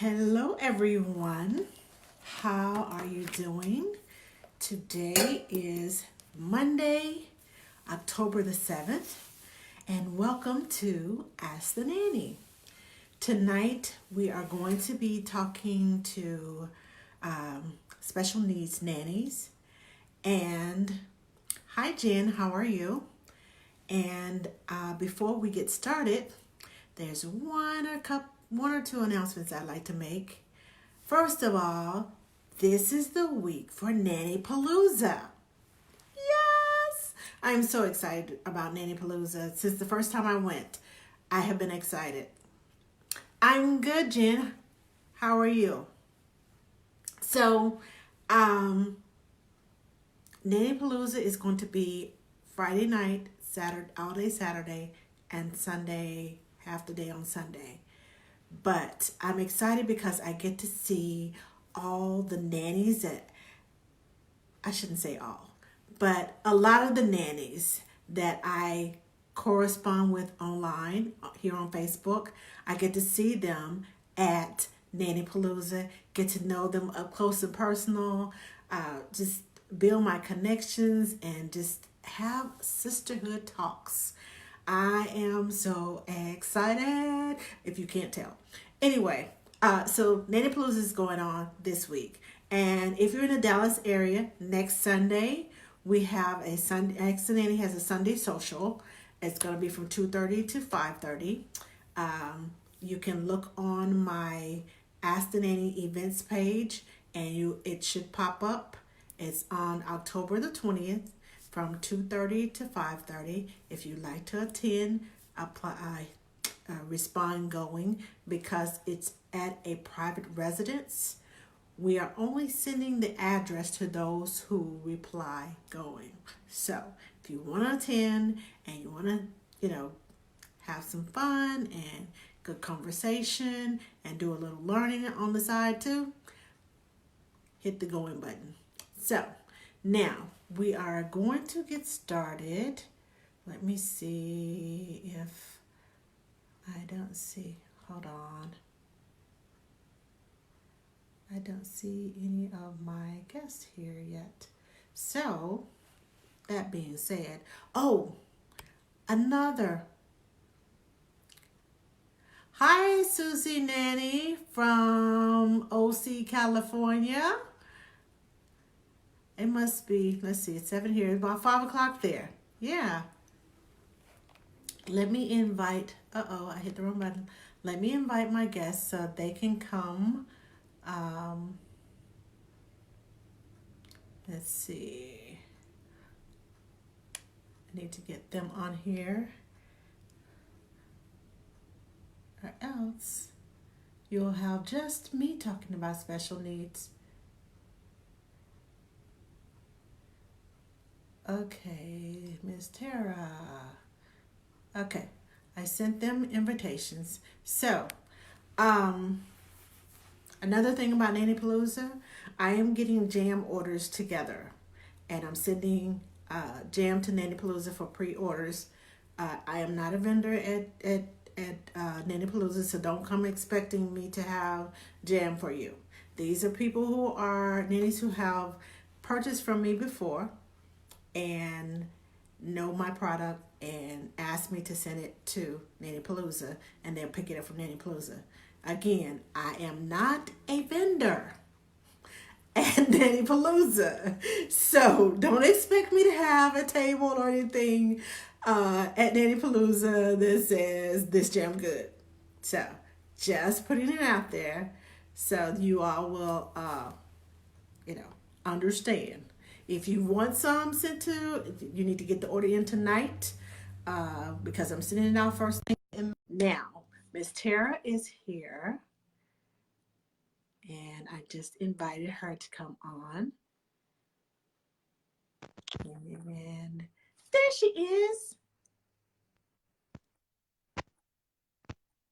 Hello, everyone. How are you doing? Today is Monday, October the 7th, and welcome to Ask the Nanny. Tonight, we are going to be talking to special needs nannies. And hi, Jen, how are you? And before we get started, there's one or two announcements I'd like to make. First of all, this is the week for Nanny Palooza. Yes! I'm so excited about Nanny Palooza. Since the first time I went, I have been excited. I'm good, Jen. How are you? So, Nanny Palooza is going to be Friday night, Saturday, all day Saturday, and Sunday, half the day on Sunday. But I'm excited because I get to see all the nannies that, I shouldn't say all, but a lot of the nannies that I correspond with online here on Facebook. I get to see them at Nanny Palooza, get to know them up close and personal, just build my connections and just have sisterhood talks. I am so excited, if you can't tell. Anyway, so Nanny Palooza is going on this week. And if you're in the Dallas area, next Sunday, we have a Sunday, Ask the Nanny has a Sunday social. It's going to be from 2:30 to 5:30. You can look on my Ask the Nanny events page and it should pop up. It's on October the 20th from 2:30 to 5:30. If you'd like to attend, apply, respond going because it's at a private residence. We are only sending the address to those who reply going. So if you want to attend and you want to, have some fun and good conversation and do a little learning on the side too, hit the going button. So now we are going to get started. Let me see if I don't see. Hold on. I don't see any of my guests here yet. So, that being said, another. Hi, Susie Nanny from OC, California. It must be, let's see, it's 7 here. It's about 5 o'clock there. Yeah. Let me invite, I hit the wrong button. Let me invite my guests so they can come. Let's see. I need to get them on here. Or else you'll have just me talking about special needs. Okay, Miss Tara. Okay, I sent them invitations. So, another thing about Nanny Palooza, I am getting jam orders together, and I'm sending jam to Nanny Palooza for pre-orders. I am not a vendor at Nanny Palooza, so don't come expecting me to have jam for you. These are people who are nannies who have purchased from me before and know my product and ask me to send it to Nanny Palooza, and they'll pick it up from Nanny Palooza. Again, I am not a vendor at Nanny Palooza, so don't expect me to have a table or anything at Nanny Palooza that says this jam good. So just putting it out there so you all will, understand. If you want some sent to, you need to get the order in tonight because I'm sending it out first thing. Now, Miss Tara is here, and I just invited her to come on. And there she is.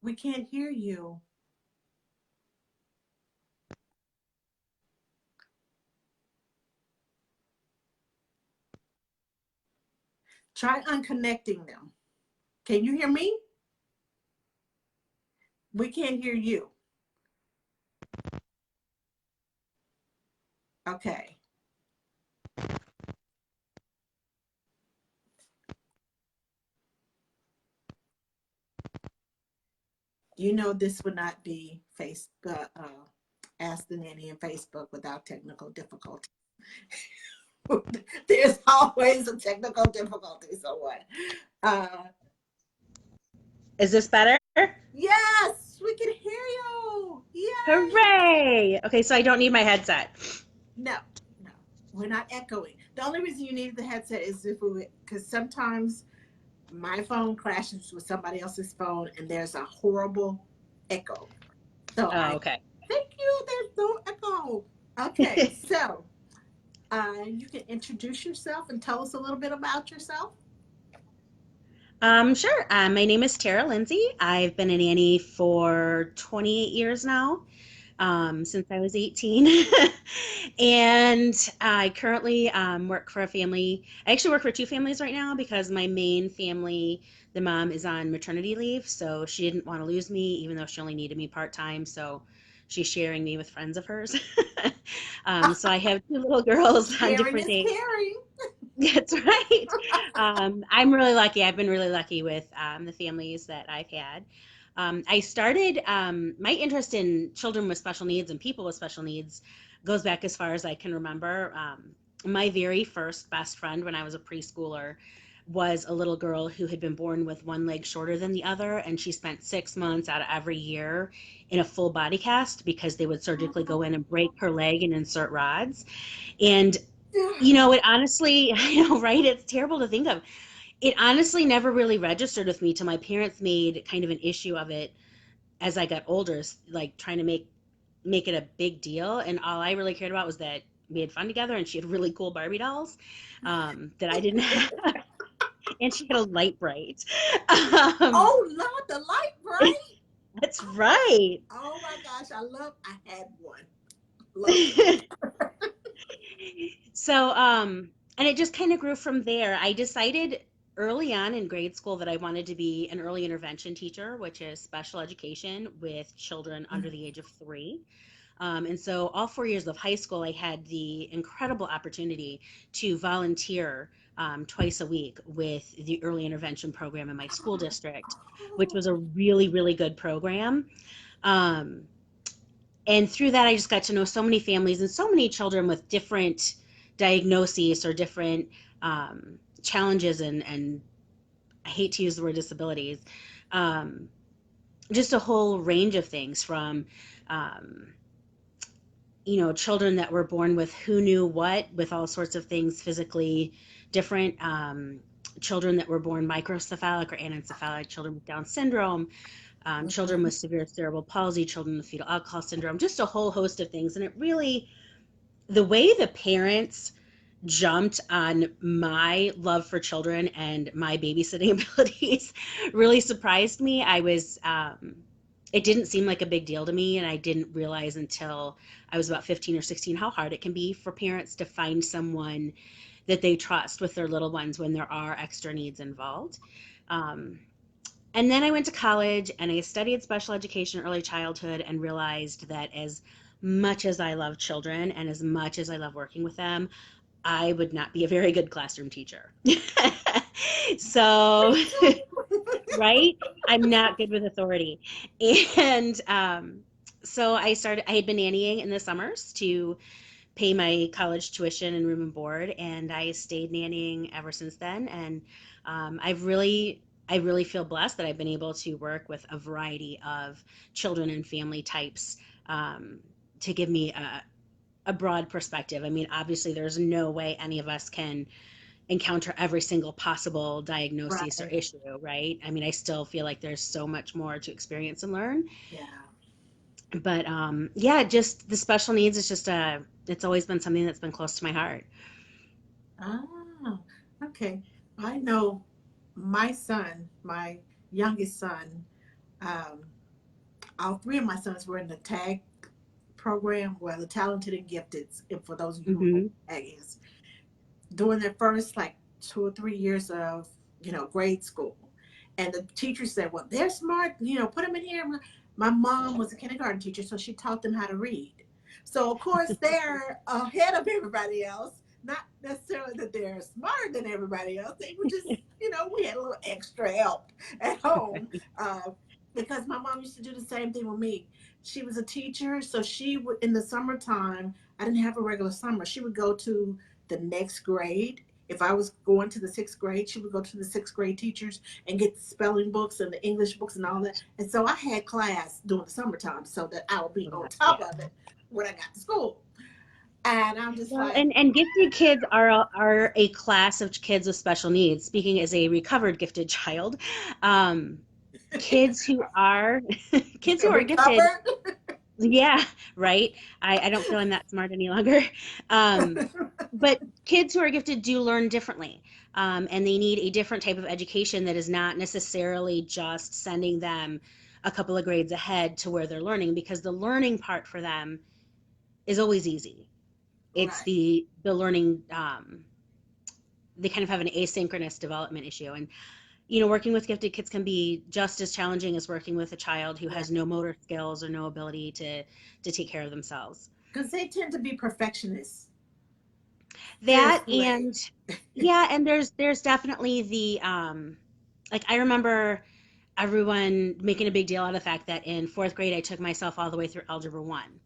We can't hear you. Try unconnecting them. Can you hear me? We can't hear you. Okay. You know this would not be Ask the Nanny in Facebook without technical difficulty. There's always a technical difficulty. So what? Uh, Is this better? yes, we can hear you. Yay! Hooray! Okay, so I don't need my headset. No, no, we're not echoing. The only reason you needed the headset is if we, because sometimes my phone clashes with somebody else's phone, and there's a horrible echo. So Oh, I okay. thank you. There's no echo. Okay, so you can introduce yourself and tell us a little bit about yourself. Sure. My name is Tara Lindsay. I've been a nanny for 28 years now, since I was 18. And I currently work for a family. I actually work for two families right now because my main family, the mom is on maternity leave. So she didn't want to lose me, even though she only needed me part-time. So she's sharing me with friends of hers. So I have two little girls on Sharing different is days. caring. That's right. I'm really lucky. I've been really lucky with the families that I've had. I started my interest in children with special needs and people with special needs goes back as far as I can remember. My very first best friend when I was a preschooler was a little girl who had been born with one leg shorter than the other, and she spent 6 months out of every year in a full body cast because they would surgically go in and break her leg and insert rods. And it honestly, right? It's terrible to think of. It honestly never really registered with me till my parents made kind of an issue of it as I got older, like trying to make it a big deal. And all I really cared about was that we had fun together, and she had really cool Barbie dolls that I didn't have, and she had a light bright. Um, Oh, Lord, the light bright. that's right. Oh my gosh, I had one. Loved it. So, and it just kind of grew from there. I decided early on in grade school that I wanted to be an early intervention teacher, which is special education with children under the age of 3. And so, all 4 years of high school, I had the incredible opportunity to volunteer twice a week with the early intervention program in my school district, which was a really, really good program. Um, and through that, I just got to know so many families and so many children with different diagnoses or different challenges, and I hate to use the word disabilities, um, just a whole range of things from um, children that were born with who knew what, with all sorts of things physically different, children that were born microcephalic or anencephalic, children with Down syndrome, children with severe cerebral palsy, children with fetal alcohol syndrome, just a whole host of things. And it really, the way the parents jumped on my love for children and my babysitting abilities really surprised me. It didn't seem like a big deal to me, and I didn't realize until I was about 15 or 16 how hard it can be for parents to find someone that they trust with their little ones when there are extra needs involved. Um, and then I went to college and I studied special education early childhood and realized that as much as I love children and as much as I love working with them, I would not be a very good classroom teacher. So, Me too. right? I'm not good with authority. And so I had been nannying in the summers to pay my college tuition and room and board, and I stayed nannying ever since then. And I really feel blessed that I've been able to work with a variety of children and family types to give me a broad perspective. I mean, obviously, there's no way any of us can encounter every single possible diagnosis or Right. issue, right? I mean, I still feel like there's so much more to experience and learn. Yeah. But yeah, just the special needs is just it's always been something that's been close to my heart. Ah, okay. I know my son, my youngest son, um, all three of my sons were in the tag program, well, the talented and gifted, if for those of you who know Hmm. what tag is, during their first like 2 or 3 years of grade school. And the teacher said, well, they're smart, put them in here. My mom was a kindergarten teacher, so she taught them how to read. So of course they're ahead of everybody else. Not necessarily that they're smarter than everybody else. They were just, we had a little extra help at home, uh, because my mom used to do the same thing with me. She was a teacher, so she would in the summertime. I didn't have a regular summer. She would go to the next grade. If I was going to the sixth grade, she would go to the sixth grade teachers and get the spelling books and the English books and all that. And so I had class during the summertime so that I would be on top Yeah. of it when I got to school. And I'm just Well, like, and gifted kids are a class of kids with special needs. Speaking as a recovered gifted child, um, kids who are kids who are gifted. recovered. Yeah, right. I don't feel I'm that smart any longer. Um, but kids who are gifted do learn differently, and they need a different type of education that is not necessarily just sending them a couple of grades ahead to where they're learning, because the learning part for them is always easy. It's Right. the learning. They kind of have an asynchronous development issue, and working with gifted kids can be just as challenging as working with a child who Yeah. has no motor skills or no ability to take care of themselves. Because they tend to be perfectionists. That, Seriously. and yeah, and there's definitely the like, I remember everyone making a big deal out of the fact that in fourth grade I took myself all the way through algebra 1.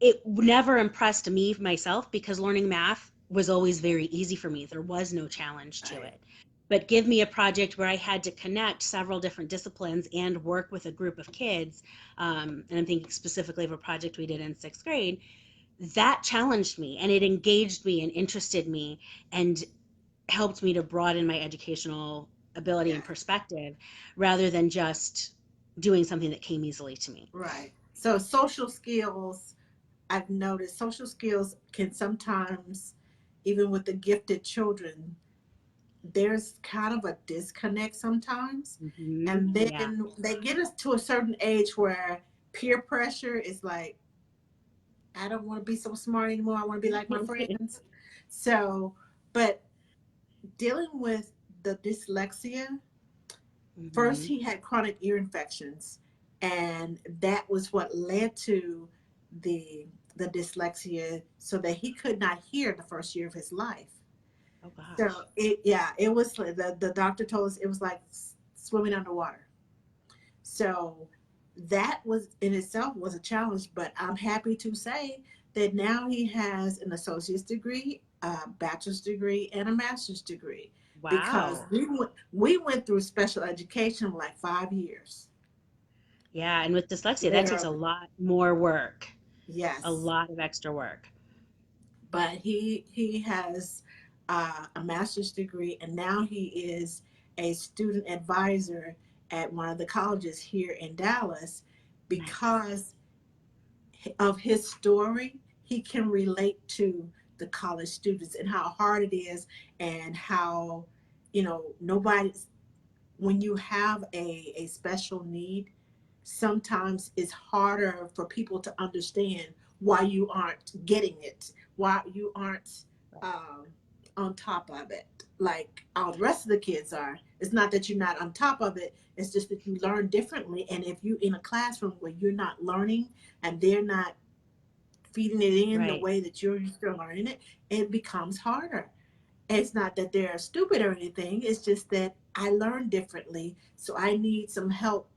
It never impressed me myself because learning math was always very easy for me. There was no challenge to Right. it. But give me a project where I had to connect several different disciplines and work with a group of kids, and I'm thinking specifically of a project we did in sixth grade, that challenged me and it engaged me and interested me and helped me to broaden my educational ability Yeah. and perspective rather than just doing something that came easily to me. Right. So social skills, I've noticed social skills can sometimes, even with the gifted children, there's kind of a disconnect sometimes. And Yeah. then they get us to a certain age where peer pressure is like, I don't want to be so smart anymore. I want to be like my friends. So, but dealing with the dyslexia, first Hmm. he had chronic ear infections, and that was what led to the dyslexia, so that he could not hear the first year of his life. Oh So gosh. it was like the doctor told us it was like swimming underwater. So that was in itself was a challenge, but I'm happy to say that now he has an associate's degree, a bachelor's degree, and a master's degree, because Wow. we went through special education like 5 years. Yeah, and with dyslexia, that takes a Literally. lot more work, a Yes. lot of extra work. But he has a master's degree, and now he is a student advisor at one of the colleges here in Dallas. Nice. Because of his story, he can relate to the college students and how hard it is, and how, nobody's, when you have a special need, sometimes it's harder for people to understand why you aren't getting it, why you aren't um, on top of it like all the rest of the kids are. It's not that you're not on top of it, it's just that you learn differently. And if you're in a classroom where you're not learning and they're not feeding it in the Right. way that you're used to learning it, it becomes harder. It's not that they're stupid or anything. It's just that I learn differently. So I need some help,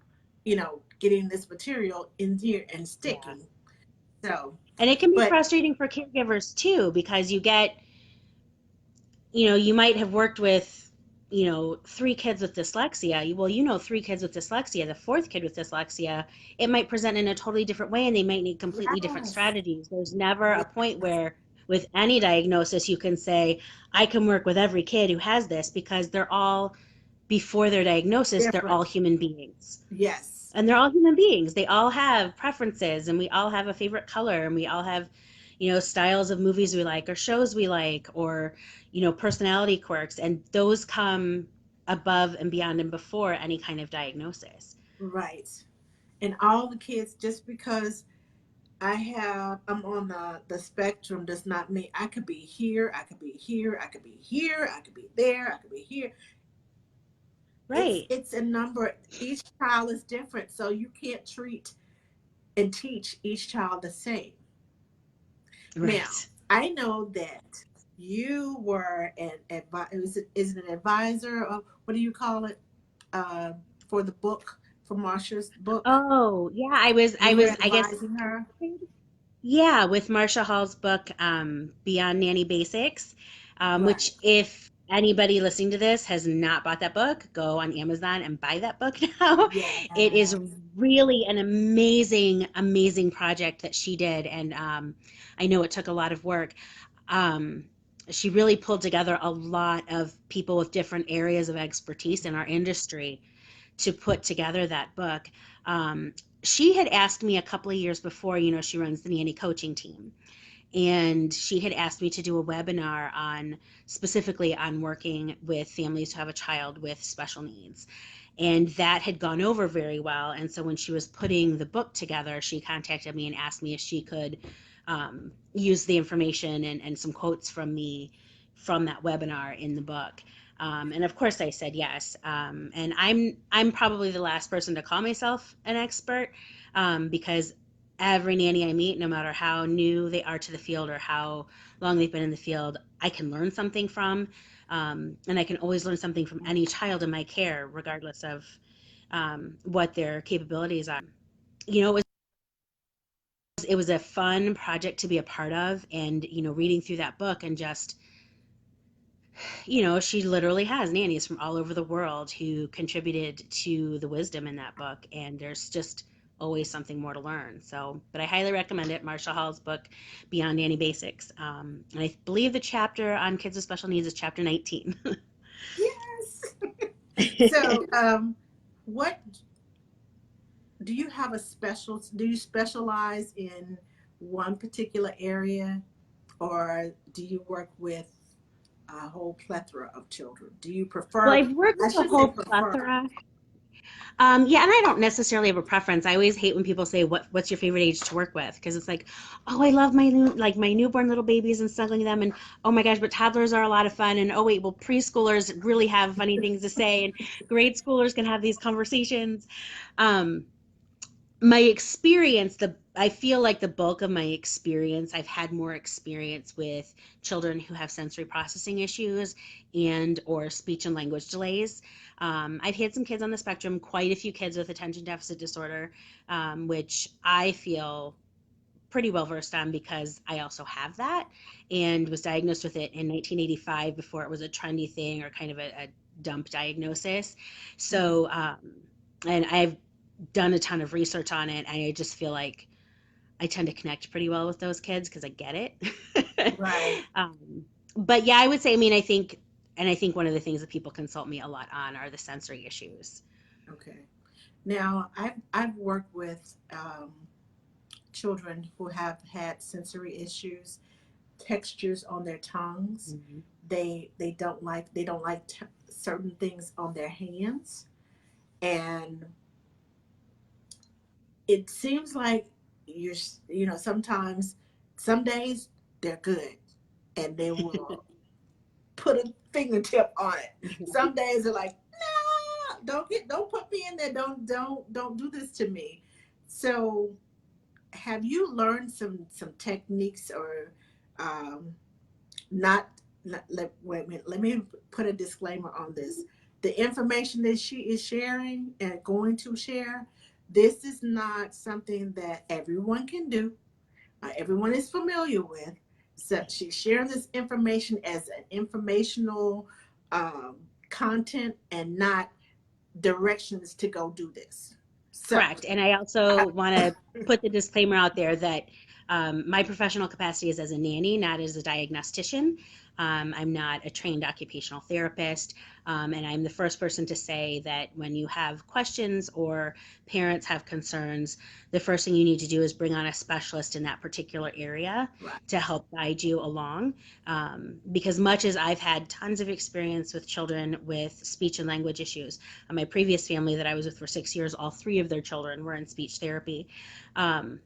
getting this material in here and Yeah. sticking. So, And it can be but frustrating for caregivers too, because you might have worked with, three kids with dyslexia. Well, three kids with dyslexia. The fourth kid with dyslexia, it might present in a totally different way and they might need completely different yes, strategies. There's never a point yes, where, with any diagnosis, you can say, I can work with every kid who has this, because they're all, before their diagnosis, they're different. all human beings. Yes, And they're all human beings. They all have preferences, and we all have a favorite color, and we all have, styles of movies we like, or shows we like, or, personality quirks, and those come above and beyond and before any kind of diagnosis. right. And all the kids, just because I'm on the spectrum, does not mean I could be here, I could be here, I could be here, I could be there, I could be here. Right. It's a number. Each child is different, so you can't treat and teach each child the same. Now, Right. I know that you were is it an advisor, or what do you call it, uh, for the book, for Marsha's book? Oh, yeah, I You were was, I guess, advising her. yeah, with Marsha Hall's book, Beyond Nanny Basics, which Right. if anybody listening to this has not bought that book, go on Amazon and buy that book now. It is Yes. really an amazing, amazing project that she did. And I know it took a lot of work. Um, she really pulled together a lot of people with different areas of expertise in our industry to put together that book. Um, she had asked me a couple of years before, she runs the nanny coaching team. And she had asked me to do a webinar on specifically on working with families who have a child with special needs. And that had gone over very well. And so when she was putting the book together, she contacted me and asked me if she could use the information and some quotes from me from that webinar in the book. And of course, I said yes. And I'm probably the last person to call myself an expert because every nanny I meet, no matter how new they are to the field or how long they've been in the field, I can learn something from. And I can always learn something from any child in my care, regardless of what their capabilities are. It was a fun project to be a part of, and reading through that book and just she literally has nannies from all over the world who contributed to the wisdom in that book, and there's just always something more to learn. So, but I highly recommend it. Marsha Hall's book, Beyond Nanny Basics. And I believe the chapter on kids with special needs is chapter 19. Yes. So, what do you have a special? Do you specialize in one particular area, or do you work with a whole plethora of children? Do you Well, prefer? I've worked I with a should say whole prefer. plethora. Yeah, and I don't necessarily have a preference. I always hate when people say, "What's your favorite age to work with?" Because it's like, "Oh, I love my newborn little babies and snuggling them," and "Oh my gosh, but toddlers are a lot of fun," and "Oh wait, well preschoolers really have funny things to say," and grade schoolers can have these conversations. Um, my experience, I feel like the bulk of my experience, I've had more experience with children who have sensory processing issues and or speech and language delays. I've had some kids on the spectrum, quite a few kids with attention deficit disorder, which I feel pretty well versed on because I also have that and was diagnosed with it in 1985 before it was a trendy thing or kind of a dump diagnosis. So, and I've done a ton of research on it. And I just feel like I tend to connect pretty well with those kids because I get it. Right. But yeah, I would say, I mean, I think one of the things that people consult me a lot on are the sensory issues. Okay. Now, I've worked with children who have had sensory issues, textures on their tongues. Mhm. They don't like certain things on their hands, and it seems like you're sometimes some days they're good and they will put a fingertip on it. Some days they're like, no, don't put me in there. Don't do this to me. So have you learned some techniques or um, not, wait a minute, let me put a disclaimer on this. The information that she is sharing and going to share, this is not something that everyone can do, everyone is familiar with. So she's sharing this information as an informational um, content and not directions to go do this. So Correct. And I also want to put the disclaimer out there that my professional capacity is as a nanny, not as a diagnostician. I'm not a trained occupational therapist. And I'm the first person to say that when you have questions or parents have concerns, the first thing you need to do is bring on a specialist in that particular area right, to help guide you along. Because much as I've had tons of experience with children with speech and language issues, my previous family that I was with for 6 years, all three of their children were in speech therapy. Um,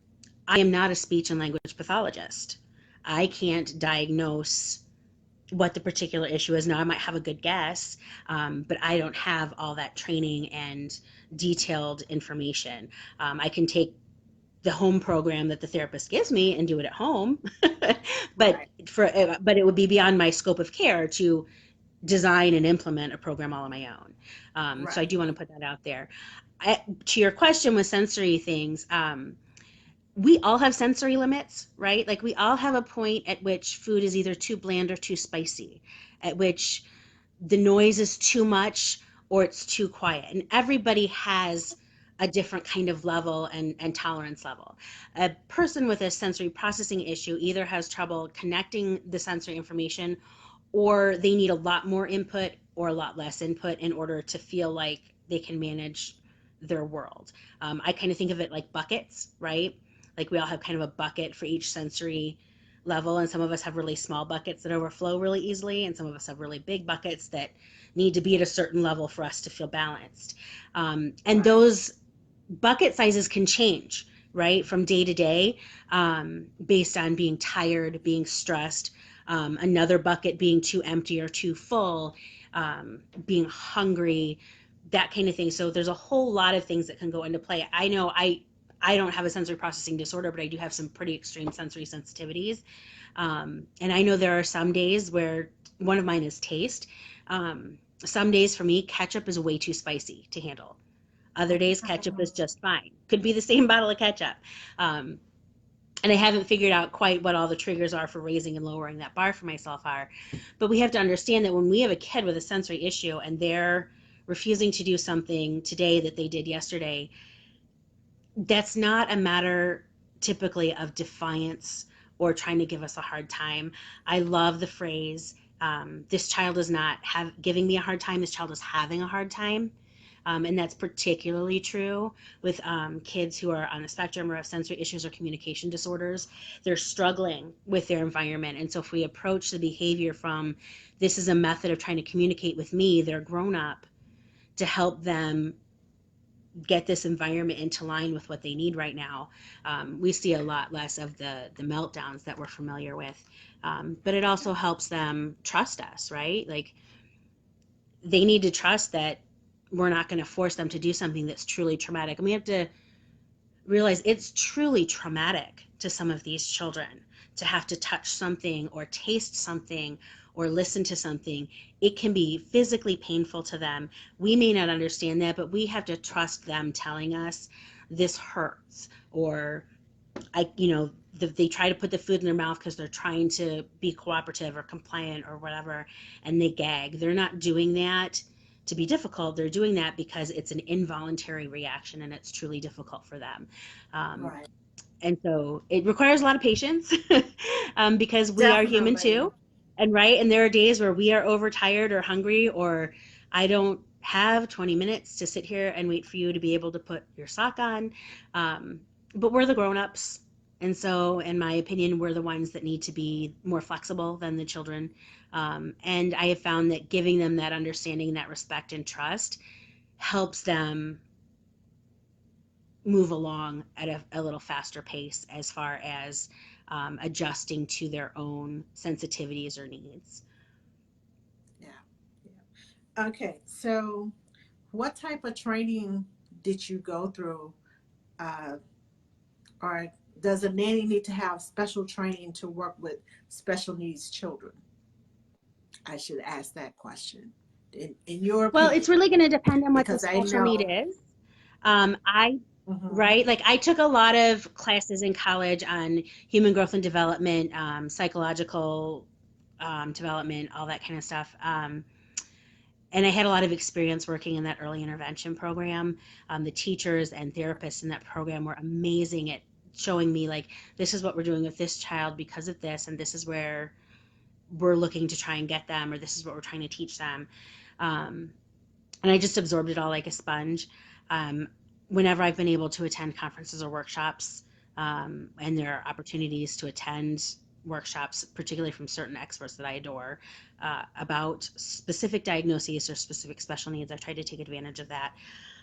I am not a speech and language pathologist. I can't diagnose what the particular issue is. Now, I might have a good guess, but I don't have all that training and detailed information. I can take the home program that the therapist gives me and do it at home, but Right. but it would be beyond my scope of care to design and implement a program all on my own. So I Right. do want to put that out there. To your question with sensory things, we all have sensory limits, right? Like we all have a point at which food is either too bland or too spicy, at which the noise is too much or it's too quiet. And everybody has a different kind of level and tolerance level. A person with a sensory processing issue either has trouble connecting the sensory information, or they need a lot more input or a lot less input in order to feel like they can manage their world. I kind of think of it like buckets, right? Like we all have kind of a bucket for each sensory level, and some of us have really small buckets that overflow really easily, and some of us have really big buckets that need to be at a certain level for us to feel balanced. And Right. those bucket sizes can change, right, from day to day, based on being tired, being stressed, another bucket being too empty or too full, being hungry, that kind of thing. So there's a whole lot of things that can go into play. I know I don't have a sensory processing disorder, but I do have some pretty extreme sensory sensitivities. And I know there are some days where one of mine is taste. Some days for me, ketchup is way too spicy to handle. Other days, ketchup is just fine. Could be the same bottle of ketchup. Um, and I haven't figured out quite what all the triggers are for raising and lowering that bar for myself are. But we have to understand that when we have a kid with a sensory issue and they're refusing to do something today that they did yesterday, that's not a matter typically of defiance or trying to give us a hard time. I love the phrase, this child is not giving me a hard time, this child is having a hard time. And that's particularly true with kids who are on the spectrum or have sensory issues or communication disorders. They're struggling with their environment. And so if we approach the behavior from this is a method of trying to communicate with me, they're grown up, to help them get this environment into line with what they need right now, we see a lot less of the meltdowns that we're familiar with. But it also helps them trust us, right? Like they need to trust that we're not going to force them to do something that's truly traumatic. And we have to realize it's truly traumatic to some of these children to have to touch something or taste something or listen to something. It can be physically painful to them. We may not understand that, but we have to trust them telling us this hurts, or they try to put the food in their mouth because they're trying to be cooperative or compliant or whatever, and they gag. They're not doing that to be difficult. They're doing that because it's an involuntary reaction and it's truly difficult for them. Um, Right. and so it requires a lot of patience, because we are human Definitely. too. And right. And there are days where we are overtired or hungry, or I don't have 20 minutes to sit here and wait for you to be able to put your sock on. Um, but we're the grown-ups. And so, in my opinion, we're the ones that need to be more flexible than the children. And I have found that giving them that understanding, that respect and trust helps them move along at a little faster pace as far as adjusting to their own sensitivities or needs. Yeah. Yeah. Okay. So, what type of training did you go through? Uh, or does a nanny need to have special training to work with special needs children? I should ask that question. In your Well, it's opinion, really going to depend on what the because I special need know. is. I Hmm. Right, like I took a lot of classes in college on human growth and development, psychological development, all that kind of stuff. And I had a lot of experience working in that early intervention program. The teachers and therapists in that program were amazing at showing me, like, this is what we're doing with this child because of this, and this is where we're looking to try and get them, or this is what we're trying to teach them. Um, and I just absorbed it all like a sponge. Um, Whenever I've been able to attend conferences or workshops, and there are opportunities to attend workshops, particularly from certain experts that I adore, about specific diagnoses or specific special needs, I've tried to take advantage of that.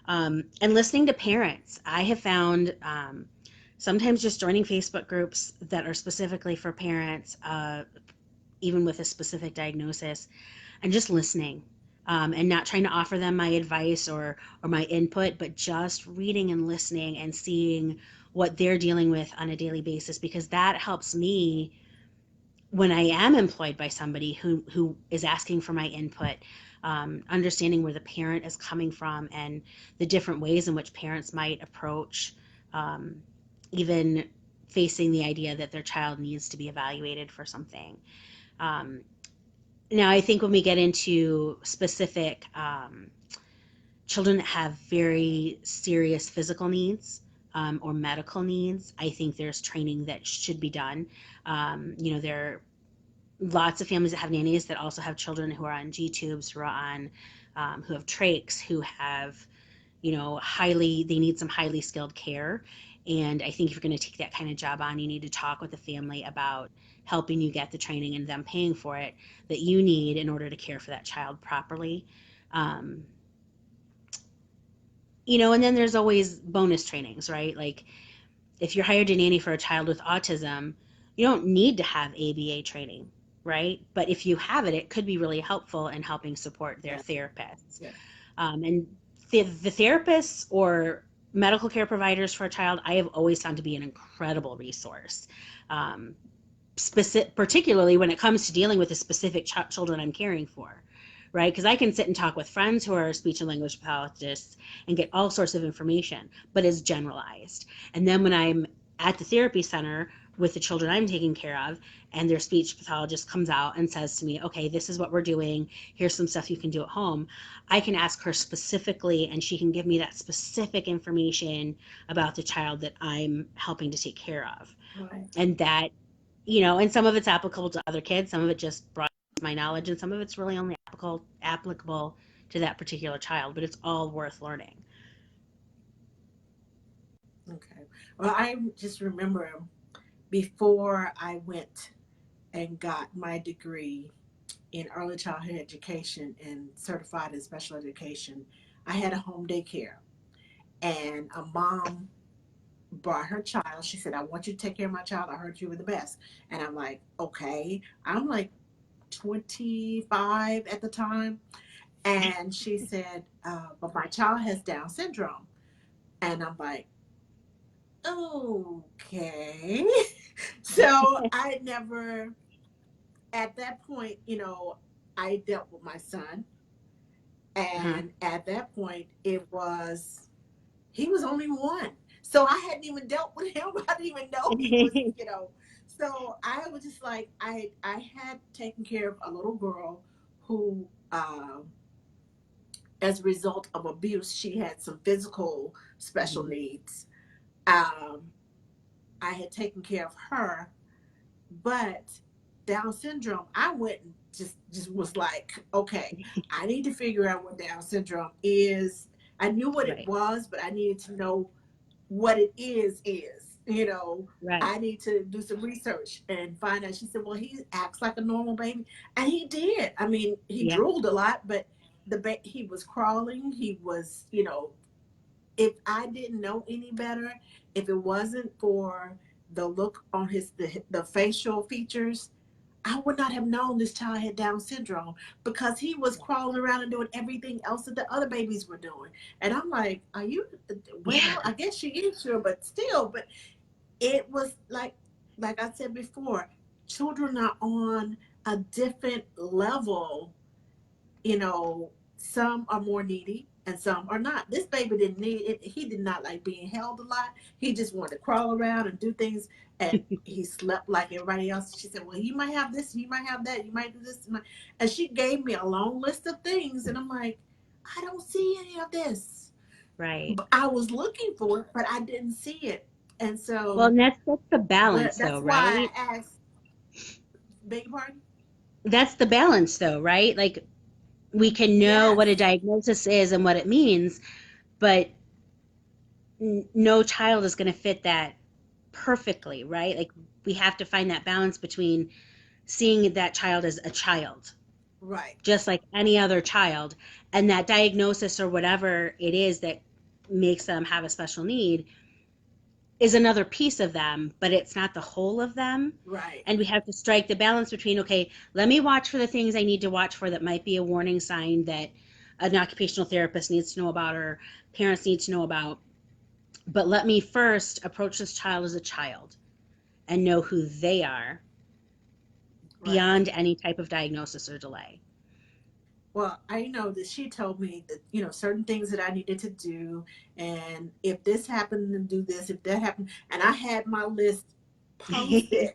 And listening to parents, I have found, sometimes just joining Facebook groups that are specifically for parents, even with a specific diagnosis, and just listening, and not trying to offer them my advice or my input, but just reading and listening and seeing what they're dealing with on a daily basis, because that helps me when I am employed by somebody who is asking for my input, understanding where the parent is coming from and the different ways in which parents might approach, um, even facing the idea that their child needs to be evaluated for something. Um, Now, I think when we get into specific children that have very serious physical needs, or medical needs, I think there's training that should be done. There are lots of families that have nannies that also have children who are on G tubes, who have trachs, who have, they need some highly skilled care. And I think if you're going to take that kind of job on, you need to talk with the family about helping you get the training and them paying for it that you need in order to care for that child properly. Um, and then there's always bonus trainings, right? Like if you're hired a nanny for a child with autism, you don't need to have ABA training, right? But if you have it, it could be really helpful in helping support their Yeah. therapists. Yeah. And the therapists or medical care providers for a child, I have always found to be an incredible resource. Um, Particularly when it comes to dealing with the specific children I'm caring for, right? Because I can sit and talk with friends who are speech and language pathologists and get all sorts of information, but it's generalized. And then when I'm at the therapy center with the children I'm taking care of, and their speech pathologist comes out and says to me, okay, this is what we're doing. Here's some stuff you can do at home. I can ask her specifically, and she can give me that specific information about the child that I'm helping to take care of. Right. And that, and some of it's applicable to other kids, some of it just broadens my knowledge, and some of it's really only applicable to that particular child, but it's all worth learning. Okay. Well, I just remember before I went and got my degree in early childhood education and certified in special education, I had a home daycare. And a mom brought her child. She said, I want you to take care of my child. I heard you were the best. And I'm like, okay. I'm like 25 at the time. And she said, but my child has Down syndrome. And I'm like, okay. So I never, at that point, I dealt with my son. Uh-huh. And at that point, he was only one. So I hadn't even dealt with him. I didn't even know he was. So I was just like, I had taken care of a little girl who, as a result of abuse, she had some physical special Mhm. needs. I had taken care of her, but Down syndrome, I went and just was like, okay, I need to figure out what Down syndrome is. I knew what it Right, was, but I needed to know what it is. right. I need to do some research and find out. She said, well, he acts like a normal baby. And he did. I mean, he Yeah, drooled a lot, but he was crawling. He was, if I didn't know any better, if it wasn't for the look on the facial features, I would not have known this child had Down syndrome because he was crawling around and doing everything else that the other babies were doing. And I'm like, are you, yeah, well, I guess she is sure, but still, but it was like I said before, children are on a different level. Some are more needy and some are not. This baby didn't need it. He did not like being held a lot. He just wanted to crawl around and do things. And he slept like everybody else. She said, well, you might have this, you might have that, you might do this. And she gave me a long list of things. And I'm like, I don't see any of this. right. But I was looking for it, but I didn't see it. And Well, so and that's the balance, though, that's why right? I asked, beg your pardon? That's the balance, though, right? Like we can know what a Yes, diagnosis is and what it means, but no child is going to fit that perfectly, right? Like we have to find that balance between seeing that child as a child, right. just like any other child, and that diagnosis or whatever it is that makes them have a special need, is another piece of them, but it's not the whole of them. Right. And we have to strike the balance between, okay, let me watch for the things I need to watch for that might be a warning sign that an occupational therapist needs to know about or parents need to know about. But let me first approach this child as a child and know who they are Right. beyond any type of diagnosis or delay. Well, I know that she told me that, certain things that I needed to do. And if this happened, then do this. If that happened. And I had my list posted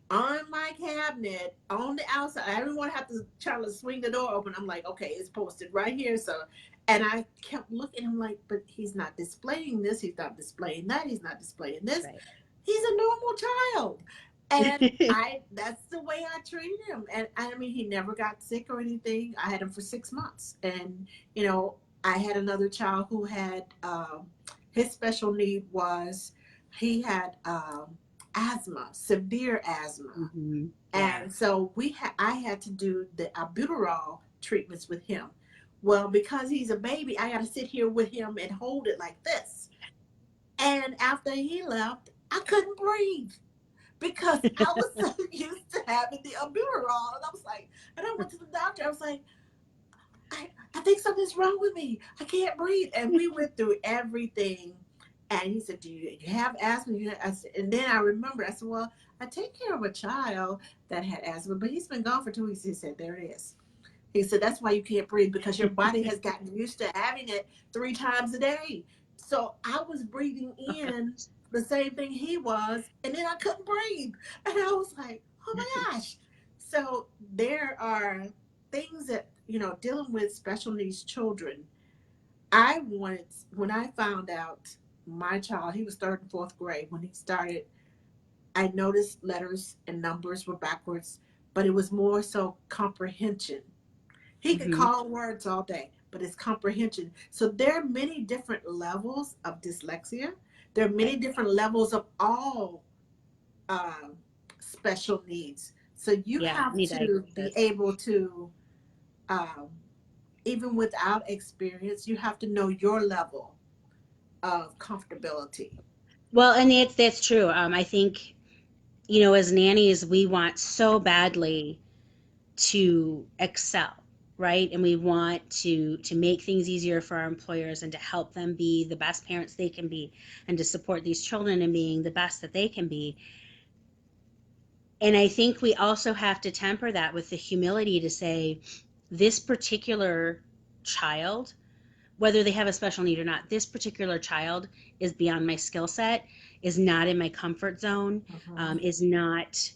on my cabinet on the outside. I didn't want to have to try to swing the door open. I'm like, okay, it's posted right here. So, and I kept looking. I'm like, but he's not displaying this. He's not displaying that. He's not displaying this. Right. He's a normal child. And that's the way I treated him. And I mean, he never got sick or anything. I had him for 6 months. And, I had another child who had, his special need was he had asthma, severe asthma. Mm-hmm. Yeah. And so I had to do the albuterol treatments with him. Well, because he's a baby, I got to sit here with him and hold it like this. And after he left, I couldn't breathe because I was so used to having the albuterol. And I was like, and I went to the doctor. I was like, I think something's wrong with me. I can't breathe. And we went through everything. And he said, do you have asthma? And then I remember, I said, well, I take care of a child that had asthma, but he's been gone for 2 weeks. He said, there it is. He said, that's why you can't breathe, because your body has gotten used to having it 3 times a day. So I was breathing in the same thing he was, and then I couldn't breathe. And I was like, oh my gosh. So there are things that, dealing with special needs children, when I found out my child, he was third and fourth grade, when he started, I noticed letters and numbers were backwards, but it was more so comprehension. He could Mm-hmm. call words all day, but it's comprehension. So there are many different levels of dyslexia. There are many Right. different levels of all um, special needs. So you Yeah. have Any to be diagnosis. able to, um, even without experience, you have to know your level of comfortability. Well, and that's true. I think, as nannies, we want so badly to excel, right? And we want to make things easier for our employers and to help them be the best parents they can be and to support these children in being the best that they can be. And I think we also have to temper that with the humility to say, this particular child, whether they have a special need or not, this particular child is beyond my skill set, is not in my comfort zone, Mhm. is not,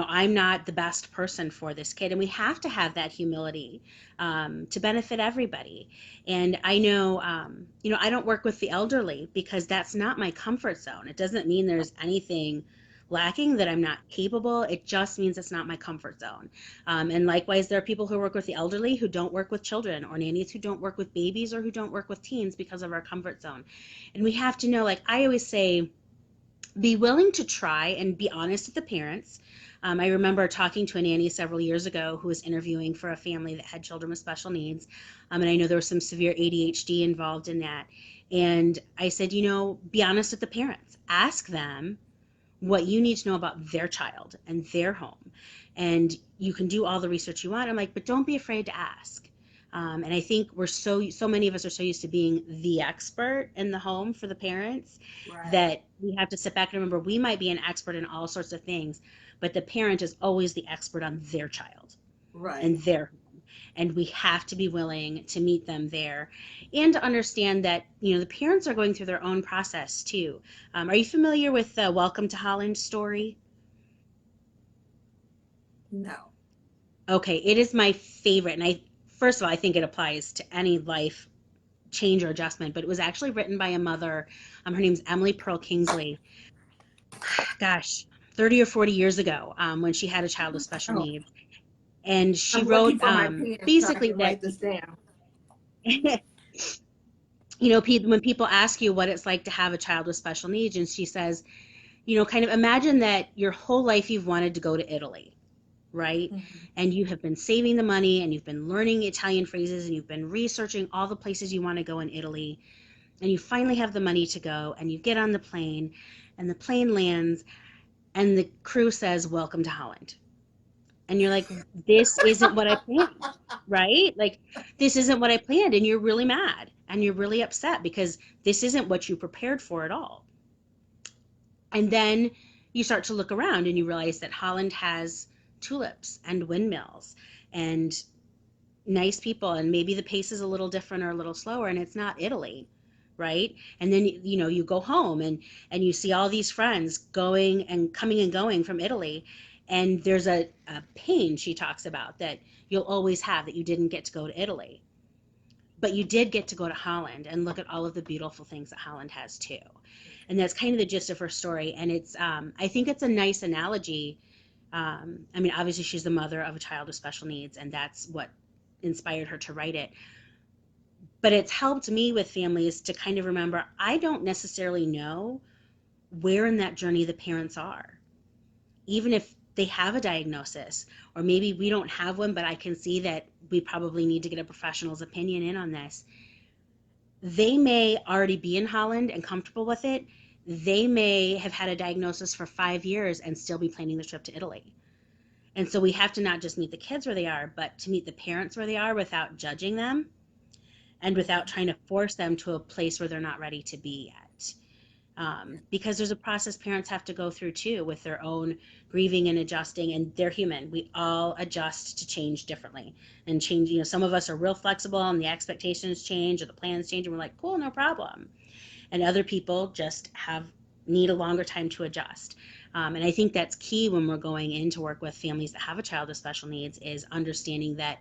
I'm not the best person for this kid. And we have to have that humility to benefit everybody. And I know, I don't work with the elderly because that's not my comfort zone. It doesn't mean there's anything lacking, that I'm not capable. It just means it's not my comfort zone. And likewise, there are people who work with the elderly who don't work with children, or nannies who don't work with babies or who don't work with teens because of our comfort zone. And we have to know, like I always say, be willing to try and be honest with the parents. I remember talking to a nanny several years ago who was interviewing for a family that had children with special needs. And I know there was some severe ADHD involved in that. And I said, be honest with the parents. Ask them what you need to know about their child and their home. And you can do all the research you want. I'm like, but don't be afraid to ask. And I think so many of us are so used to being the expert in the home for the parents Right, that we have to sit back and remember we might be an expert in all sorts of things, but the parent is always the expert on their child right. and their home. And we have to be willing to meet them there and to understand that, the parents are going through their own process too. Are you familiar with the Welcome to Holland story? No. Okay, it is my favorite. And first of all, I think it applies to any life change or adjustment, but it was actually written by a mother. Her name's Emily Pearl Kingsley. Gosh, 30 or 40 years ago, when she had a child with special Oh, needs. And she I'm looking wrote for my pen so I basically can that, write this down. when people ask you what it's like to have a child with special needs, and she says, kind of imagine that your whole life you've wanted to go to Italy, right? Mhm. And you have been saving the money and you've been learning Italian phrases and you've been researching all the places you want to go in Italy. and you finally have the money to go, and you get on the plane, and the plane lands, and the crew says, "Welcome to Holland." And you're like, "This isn't what I planned," right? Like, this isn't what I planned. And you're really mad and you're really upset because this isn't what you prepared for at all. And then you start to look around and you realize that Holland has tulips and windmills and nice people, and maybe the pace is a little different or a little slower, and it's not Italy, right? And then you go home and you see all these friends going and coming and going from Italy, and there's a pain she talks about that you'll always have, that you didn't get to go to Italy, but you did get to go to Holland and look at all of the beautiful things that Holland has too. And that's kind of the gist of her story. And it's I think it's a nice analogy. I mean, obviously she's the mother of a child with special needs, and that's what inspired her to write it. But it's helped me with families to kind of remember, I don't necessarily know where in that journey the parents are, even if they have a diagnosis, or maybe we don't have one, but I can see that we probably need to get a professional's opinion in on this. They may already be in Holland and comfortable with it. They may have had a diagnosis for 5 years and still be planning the trip to Italy. And so we have to not just meet the kids where they are, but to meet the parents where they are without judging them and without trying to force them to a place where they're not ready to be yet. Because there's a process parents have to go through too with their own grieving and adjusting, and they're human. We all adjust to change differently and change. Some of us are real flexible and the expectations change or the plans change, and we're like, cool, no problem. And other people just need a longer time to adjust. And I think that's key when we're going in to work with families that have a child with special needs, is understanding that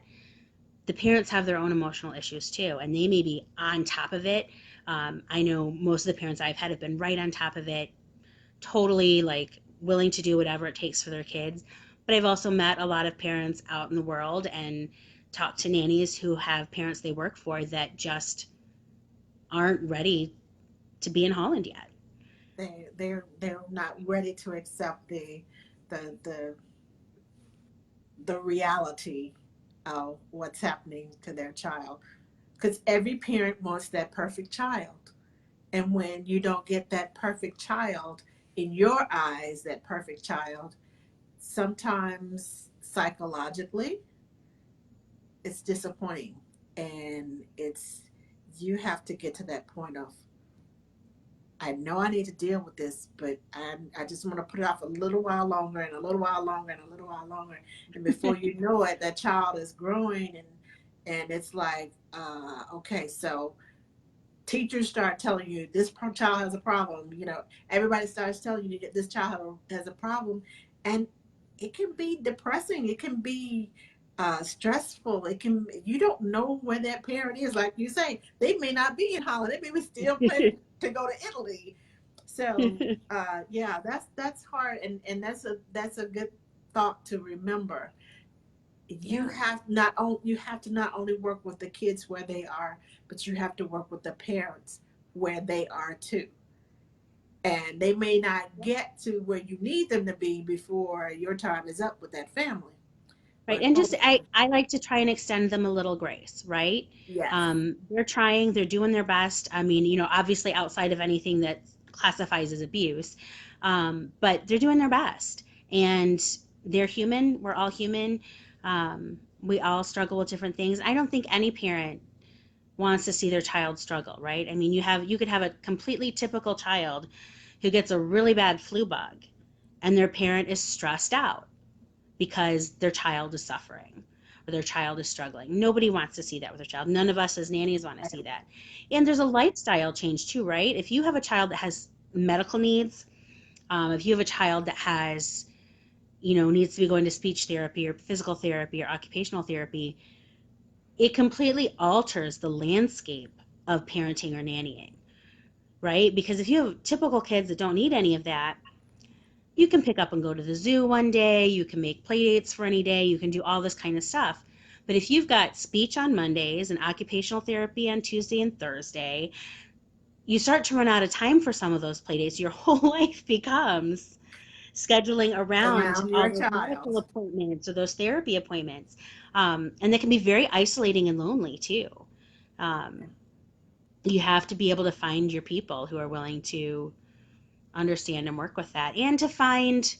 the parents have their own emotional issues too, and they may be on top of it. I know most of the parents I've had have been right on top of it, totally like willing to do whatever it takes for their kids. But I've also met a lot of parents out in the world and talked to nannies who have parents they work for that just aren't ready to be in Holland yet. They're not ready to accept the the the reality of what's happening to their child, because every parent wants that perfect child. And when you don't get that perfect child, in your eyes, that perfect child, sometimes psychologically, it's disappointing. And you have to get to that point of, I know I need to deal with this, but I just want to put it off a little while longer and a little while longer and a little while longer. And before you know it, that child is growing, and it's like, okay, so teachers start telling you this child has a problem. Everybody starts telling you that this child has a problem, and it can be depressing. It can be stressful. You don't know where that parent is. Like you say, they may not be in Holland. They may be still planning to go to Italy. So yeah, that's hard, and that's a good thought to remember. Yeah. You have to not only work with the kids where they are, but you have to work with the parents where they are too. And they may not get to where you need them to be before your time is up with that family. Right. But And just hopefully, I like to try and extend them a little grace, right? yes, They're trying, they're doing their best. I mean, obviously outside of anything that classifies as abuse, but they're doing their best. And they're human. We're all human. We all struggle with different things. I don't think any parent wants to see their child struggle, right? I mean, you could have a completely typical child who gets a really bad flu bug, and their parent is stressed out because their child is suffering or their child is struggling. Nobody wants to see that with their child. None of us as nannies want to see that. And there's a lifestyle change too, right? If you have a child that has medical needs, if you have a child that has, needs to be going to speech therapy or physical therapy or occupational therapy, it completely alters the landscape of parenting or nannying, right? Because if you have typical kids that don't need any of that, you can pick up and go to the zoo one day, you can make play dates for any day, you can do all this kind of stuff. But if you've got speech on Mondays and occupational therapy on Tuesday and Thursday, you start to run out of time for some of those play dates. Your whole life becomes scheduling around around all your those medical child. appointments or those therapy appointments. And they can be very isolating and lonely too. Um, you have to be able to find your people who are willing to understand and work with that, and to find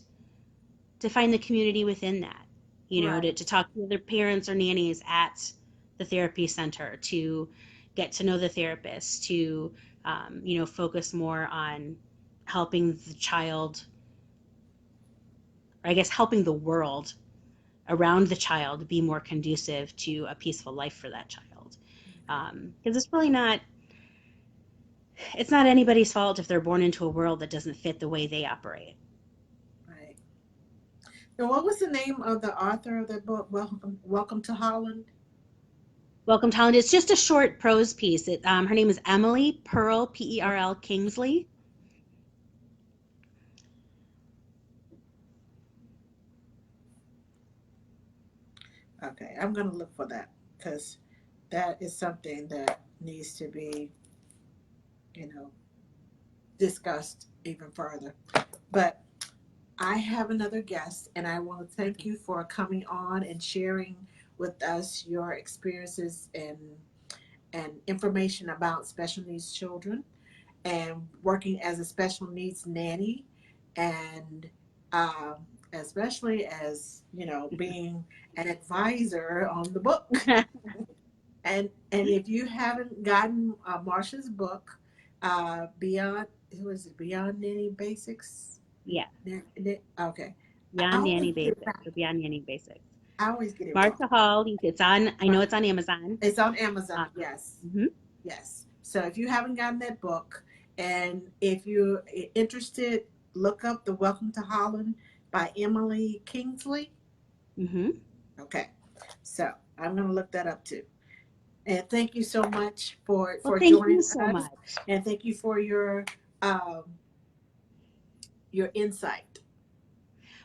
the community within that, Right. to talk to other parents or nannies at the therapy center, to get to know the therapist, to focus more on helping the child, or I guess helping the world around the child be more conducive to a peaceful life for that child. Okay. Because it's not anybody's fault if they're born into a world that doesn't fit the way they operate. Right. And what was the name of the author of that book? Welcome to Holland. Welcome to Holland. It's just a short prose piece. Her name is Emily Pearl, Perl Kingsley. Okay, I'm gonna look for that because that is something that needs to be, you know, discussed even further. But I have another guest, and I want to thank you for coming on and sharing with us your experiences and information about special needs children and working as a special needs nanny, and um, especially as being an advisor on the book. And if you haven't gotten Marsha's book, Beyond, who is it? Beyond Nanny Basics. Yeah, Okay, I Beyond always Nanny get it Basics back. or Beyond Nanny Basics. I always get it wrong. Marsha Hall. It's on. I know Right. it's on Amazon. It's on Amazon. Yes, Mhm. yes. So if you haven't gotten that book, and if you're interested, look up the Welcome to Holland by Emily Kingsley. Mhm. Okay, so I'm gonna look that up too. And thank you so much for Well, thank you joining so us, much. and thank you for um, your insight.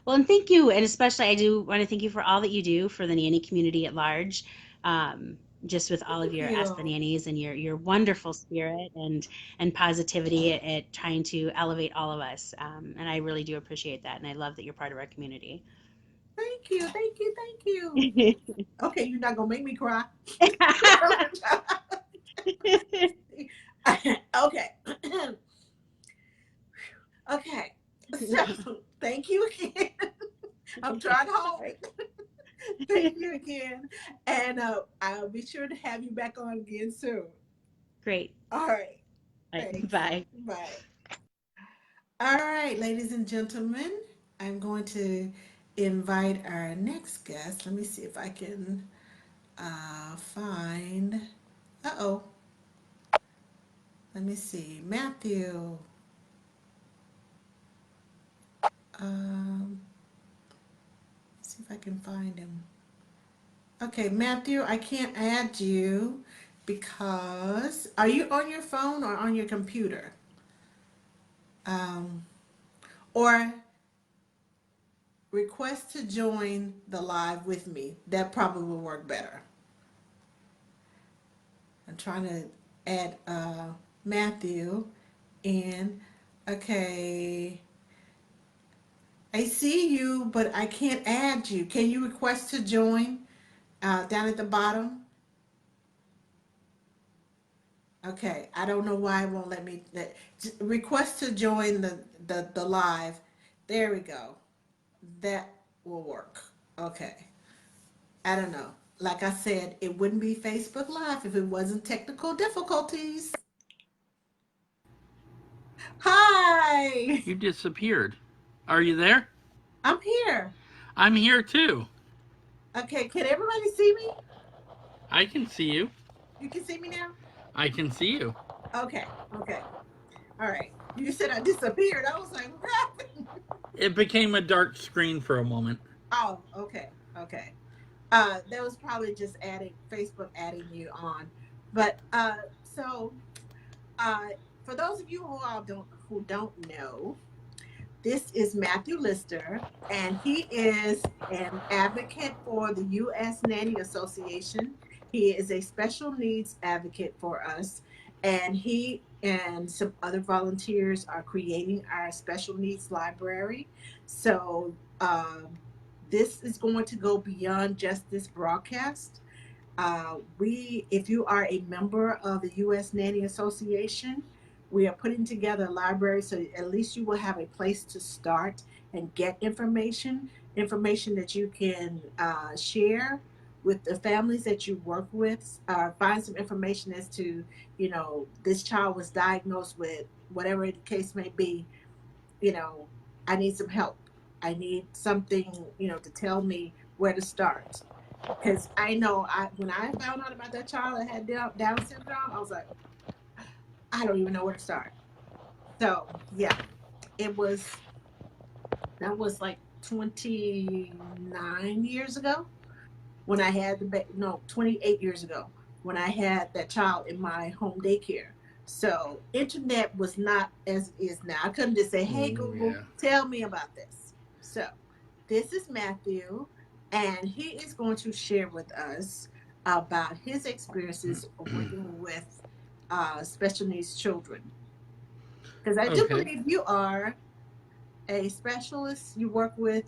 Well, and thank you, and especially I do want to thank you for all that you do for the nanny community at large. Um, just with all of Thank your Ask the you. Nannies and your wonderful spirit and positivity at trying to elevate all of us. And I really do appreciate that, and I love that you're part of our community. Thank you. Thank you. Thank you. Okay, you're not gonna make me cry. Okay. Okay. So thank you again. I'm trying to hold Sorry. it. Thank you again. And I'll be sure to have you back on again soon. Great. All right. All right. Thanks. Bye. Bye. All right, ladies and gentlemen, I'm going to invite our next guest. Let me see if I can find. Uh-oh. Let me see. Matthew. See if I can find him. Okay, Matthew, I can't add you because are you on your phone or on your computer? Um, or request to join the live with me. That probably will work better. I'm trying to add Matthew in. Okay, I see you, but I can't add you. Can you request to join down at the bottom? Okay, I don't know why it won't let me. Request to join the live. There we go. That will work. Okay. I don't know. Like I said, it wouldn't be Facebook Live if it wasn't technical difficulties. Hi, You disappeared. Are you there? I'm here. I'm here too. Okay, can everybody see me? I can see you. You can see me now? I can see you. Okay, okay. All right. You said I disappeared. I was like, what happened? It became a dark screen for a moment. Oh, okay, okay. That was probably just adding Facebook adding you on. But so uh, for those of you who don't know, this is Matthew Lister, and he is an advocate for the U.S. Nanny Association. He is a special needs advocate for us, and he and some other volunteers are creating our special needs library. So this is going to go beyond just this broadcast. If you are a member of the U.S. Nanny Association, we are putting together a library so at least you will have a place to start and get information that you can share with the families that you work with. Find some information as to, this child was diagnosed with whatever the case may be. You know, I need some help. I need something, to tell me where to start because I know when I found out about that child that had Down syndrome, I was like, I don't even know where to start. So yeah, it was that was like 29 years ago when I had no, 28 years ago when I had that child in my home daycare. So internet was not as it is now. I couldn't just say, "Hey Oh, Google, yeah. tell me about this." So this is Matthew, and he is going to share with us about his experiences working with special needs children. Because I do Okay. believe you are a specialist. You work with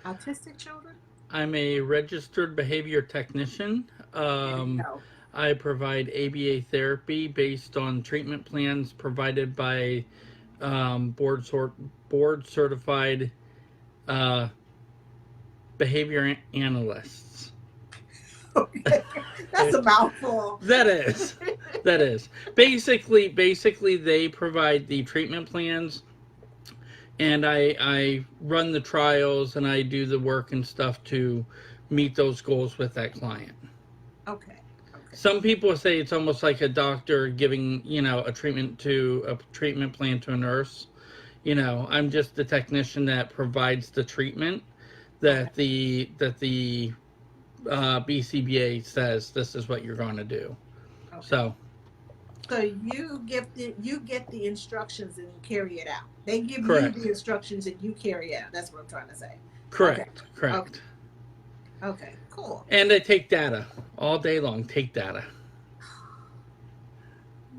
autistic children. I'm a registered behavior technician. There you go. I provide ABA therapy based on treatment plans provided by board certified uh, behavior analysts. Okay, that's a mouthful. That is. That is. Basically they provide the treatment plans and I run the trials and I do the work and stuff to meet those goals with that client. Okay. Okay. Some people say it's almost like a doctor giving, a treatment plan to a nurse. I'm just the technician that provides the treatment Okay. that the BCBA says this is what you're going to do. Okay. So So you get the instructions and carry it out. They give you the correct, instructions and you carry it out. That's what I'm trying to say. Okay. correct, Okay. correct. Okay. Cool. And I take data all day long. Take data.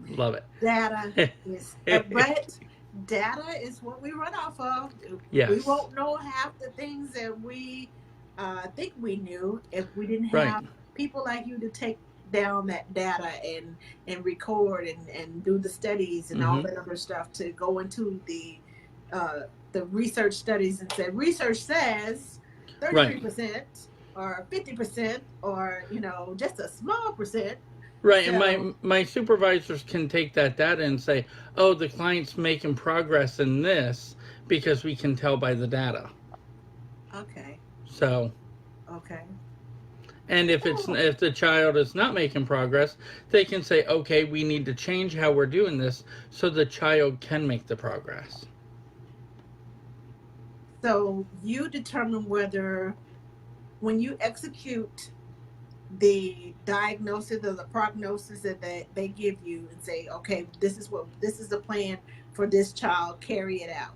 Love Data it. is, but data is what we run off of. We Yes. won't know half the things that we think we knew if we didn't Right. have people like you to take down that data and record and do the studies and all Mm-hmm. that other stuff to go into the research studies and say research says Right. 33% or 50% or just a small percent. Right. And So my supervisors can take that data and say, oh, the client's making progress in this because we can tell by the data. okay. So, Okay. and Oh, if the child is not making progress, they can say, okay, we need to change how we're doing this so the child can make the progress. so you determine whether when you execute the diagnosis or the prognosis that they give you and say, okay, this is the plan for this child, carry it out.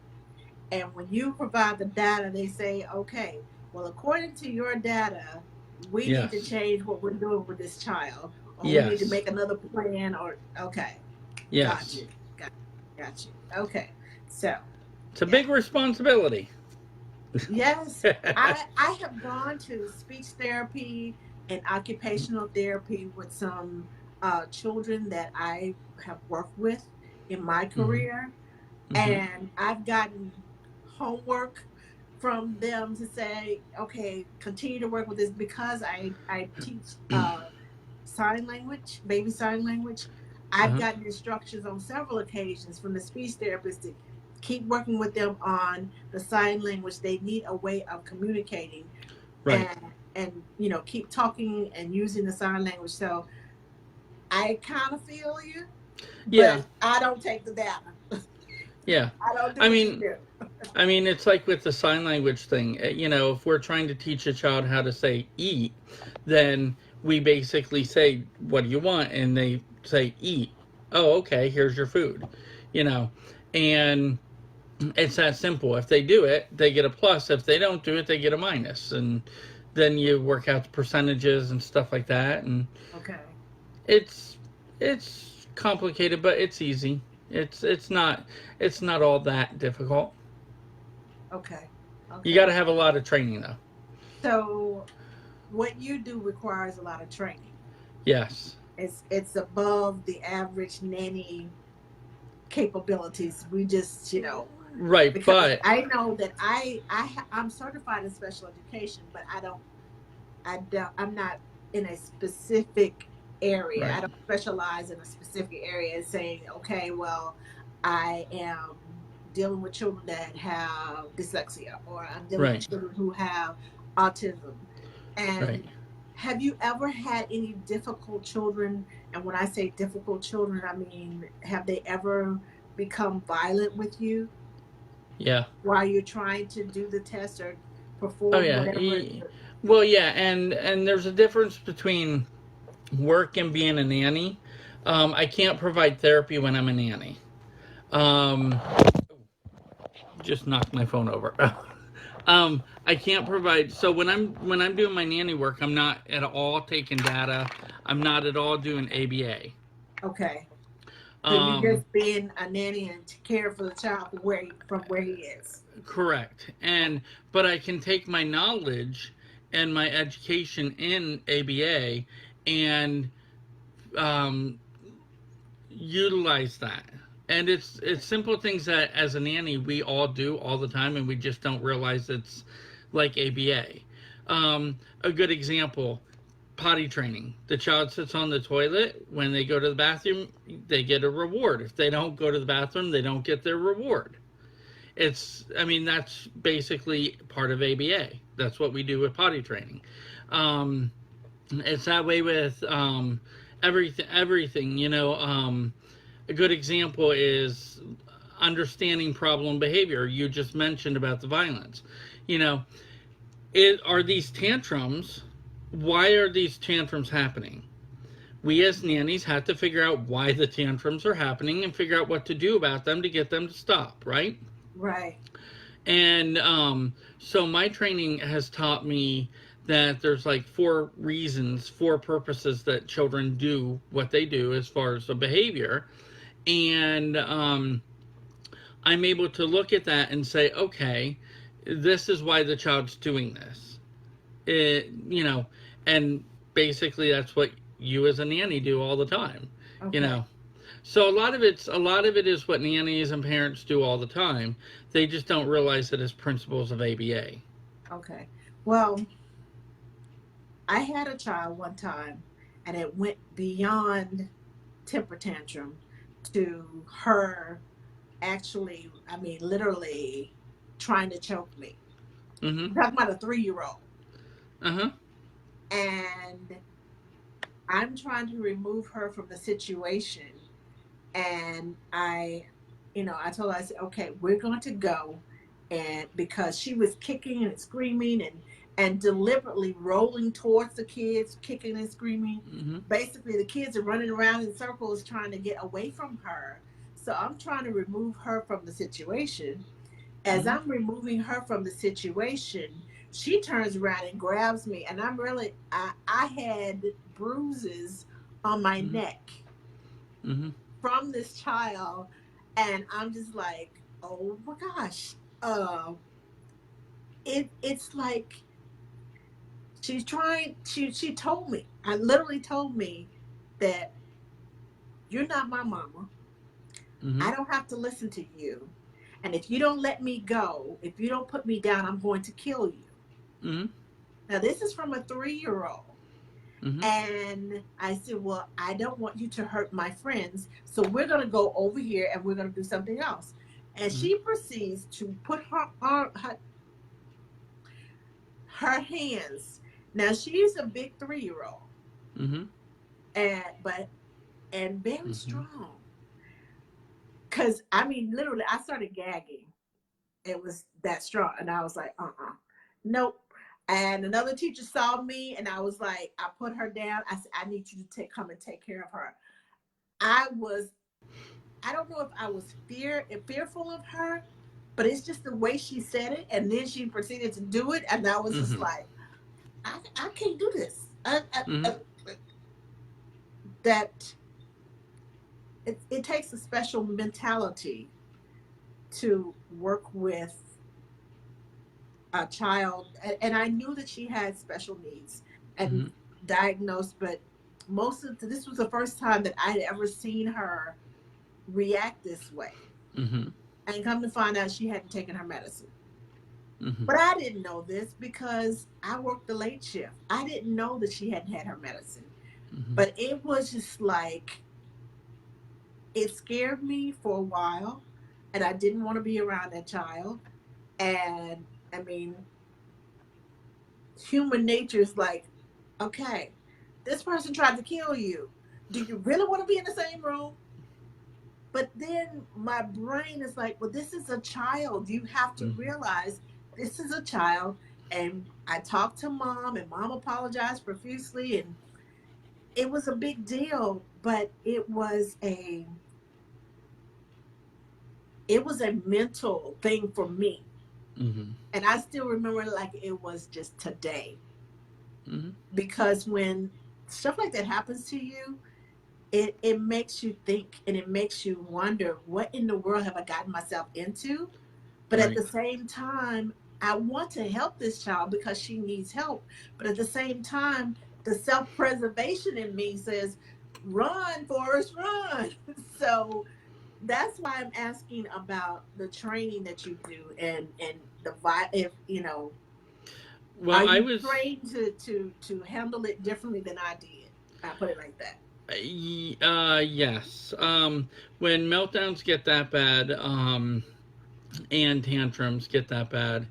And when you provide the data, they say, okay, well, according to your data, we need to Yes. change what we're doing with this child, or we need to Yes. make another plan, or okay, got Yes. you, got you. Okay, so It's a yeah. big responsibility. Yes, I have gone to speech therapy and occupational therapy with some children that I have worked with in my Mm-hmm. career, Mm-hmm. and I've gotten homework from them to say, okay, continue to work with this because I teach sign language, baby sign language. I've Uh-huh. gotten instructions on several occasions from the speech therapist to keep working with them on the sign language. They need a way of communicating Right. and keep talking and using the sign language. So I kind of feel you, Yeah. but I don't take the data. Yeah. I don't do I what you mean, do. it's like with the sign language thing. If we're trying to teach a child how to say eat, then we basically say, "What do you want?" and they say eat. Oh, okay, here's your food. You know, and it's that simple. If they do it, they get a plus. If they don't do it, they get a minus. And then you work out the percentages and stuff like that. And Okay. it's it's complicated, but it's easy. It's not all that difficult. Okay. You got to Okay. have a lot of training though. So what you do requires a lot of training. Yes. It's above the average nanny capabilities. We just, Right, because but I know that I'm certified in special education, but I'm not in a specific area. I right, don't specialize in a specific area and saying, okay, well, I am dealing with children that have dyslexia, or I'm dealing with right, children who have autism. right. And have you ever had any difficult children? And when I say difficult children, I mean, have they ever become violent with you Yeah. while you're trying to do the test or Oh perform yeah. whatever? Well, yeah, and there's a difference between work and being a nanny. I can't provide therapy when I'm a nanny. Um, just knocked my phone over. I can't provide. So when I'm doing my nanny work, I'm not at all taking data. I'm not at all doing ABA. Okay. So you Um, just being a nanny and to care for the child from where he is. Correct. But I can take my knowledge and my education in ABA and um, utilize that. And it's simple things that as a nanny we all do all the time, and we just don't realize it's like ABA. A good example: potty training. The child sits on the toilet. When they go to the bathroom, they get a reward. If they don't go to the bathroom, they don't get their reward. I mean, that's basically part of ABA. That's what we do with potty training. Um, it's that way with everything. A good example is understanding problem behavior. You just mentioned about the violence. You know, are these tantrums? Why are these tantrums happening? We as nannies have to figure out why the tantrums are happening and figure out what to do about them to get them to stop, right? Right. And so my training has taught me that there's like four reasons, four purposes that children do what they do as far as the behavior. And I'm able to look at that and say, okay, this is why the child's doing this. And basically that's what you as a nanny do all the time, you Okay. know. So a lot of it is what nannies and parents do all the time. They just don't realize it as principles of ABA. Okay. Well, I had a child one time and it went beyond temper tantrum to her actually, I mean, literally trying to choke me. Mm-hmm. I'm talking about a 3-year old. Uh-huh. And I'm trying to remove her from the situation. And I told her, I said, okay, we're going to go. And because she was kicking and screaming and deliberately rolling towards the kids, kicking and screaming. Mm-hmm. Basically, the kids are running around in circles trying to get away from her. So I'm trying to remove her from the situation. As Mm-hmm. I'm removing her from the situation, she turns around and grabs me. And I had bruises on my Mm-hmm. neck Mm-hmm. from this child, and I'm just like, oh my gosh. It's like she told me, I literally told me that you're not my mama. Mm-hmm. I don't have to listen to you. And if you don't let me go, if you don't put me down, I'm going to kill you. Mm-hmm. Now this is from a 3-year-old. Mm-hmm. And I said, well, I don't want you to hurt my friends. So we're going to go over here and we're going to do something else. And Mm-hmm. she proceeds to put her hands. Now she's a big 3-year-old Mm-hmm. and very Mm-hmm. strong. Cause I mean, literally, I started gagging. It was that strong. And I was like, nope. And another teacher saw me and I was like, I put her down. I said, I need you to come and take care of her. I was, I don't know if I was fearful of her, but it's just the way she said it. And then she proceeded to do it. And I was just Mm-hmm. like, I can't do this. Mm-hmm. That it takes a special mentality to work with a child. And I knew that she had special needs and diagnosed, but this was the first time that I'd ever seen her react this way. Mm-hmm. And come to find out she hadn't taken her medicine. Mm-hmm. But I didn't know this because I worked the late shift. I didn't know that she hadn't had her medicine. Mm-hmm. But it was just like, it scared me for a while. And I didn't want to be around that child. And I mean, human nature is like, okay, this person tried to kill you. Do you really want to be in the same room? But then my brain is like, well, this is a child. You have to realize this is a child. And I talked to mom, and mom apologized profusely. And it was a big deal, but it was a mental thing for me. Mm-hmm. And I still remember it like it was just today. Mm-hmm. Because when stuff like that happens to you, it makes you think, and it makes you wonder, what in the world have I gotten myself into? But at Right. the same time, I want to help this child because she needs help. But at the same time, the self-preservation in me says, run, Forrest, run. So that's why I'm asking about the training that you do, and if are Well, I you was. trained to handle it differently than I did? I put it like that. Yes. When meltdowns get that bad, and tantrums get that bad,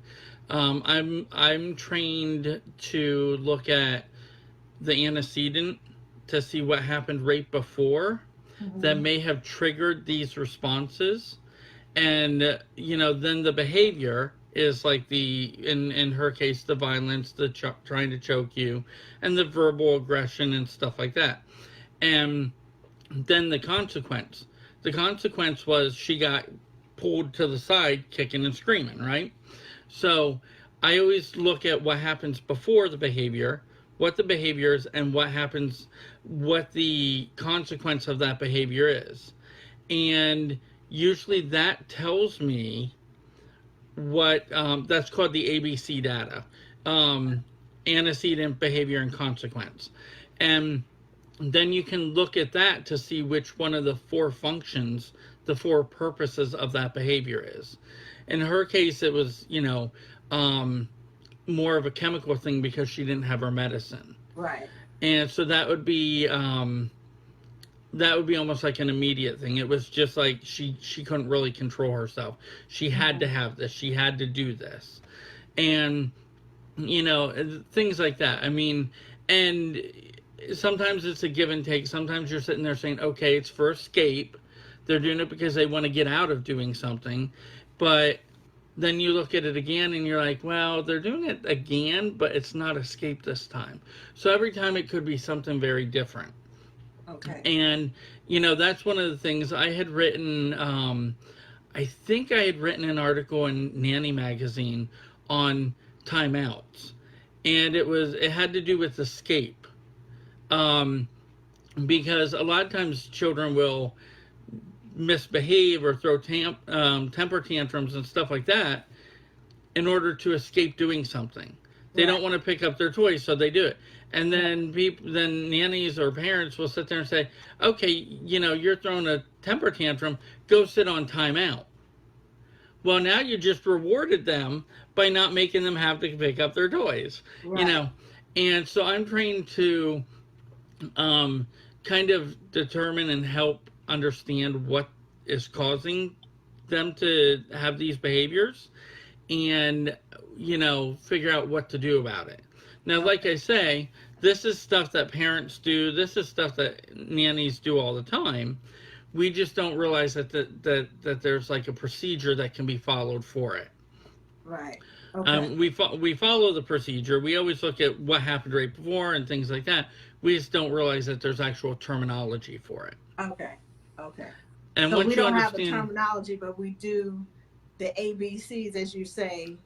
I'm trained to look at the antecedent to see what happened right before that Mm-hmm. may have triggered these responses, and then the behavior is like in her case, the violence, the trying to choke you, and the verbal aggression and stuff like that. And then the consequence was she got pulled to the side kicking and screaming, right? So I always look at what happens before the behavior, what the behavior is, and what the consequence of that behavior is. And usually that tells me what, that's called the ABC data, antecedent, behavior, and consequence. And then you can look at that to see which one of the four functions, the four purposes of that behavior is. In her case, it was, more of a chemical thing because she didn't have her medicine. Right. And so that would be almost like an immediate thing. It was just like she couldn't really control herself. She had to have this. She had to do this. And things like that. I mean, and sometimes it's a give and take. Sometimes you're sitting there saying, okay, it's for escape. They're doing it because they want to get out of doing something. But then you look at it again and you're like, well, they're doing it again, but it's not escape this time. So every time it could be something very different. Okay. And, that's one of the things I had written. I think I had written an article in Nanny magazine on timeouts. And it had to do with escape. Because a lot of times children will misbehave or throw temper tantrums and stuff like that in order to escape doing something. They Right. don't want to pick up their toys, so they do it. And then then nannies or parents will sit there and say, okay, you're throwing a temper tantrum, go sit on timeout. Well, now you just rewarded them by not making them have to pick up their toys. Right. And so I'm trained to kind of determine and help understand what is causing them to have these behaviors, and figure out what to do about it. Now, like I say, this is stuff that parents do. This is stuff that nannies do all the time. We just don't realize that there's like a procedure that can be followed for it. Right. Okay. We follow the procedure. We always look at what happened right before and things like that. We just don't realize that there's actual terminology for it. Okay. Okay. And So once we you don't have a understand, terminology, but we do the ABCs, as you say,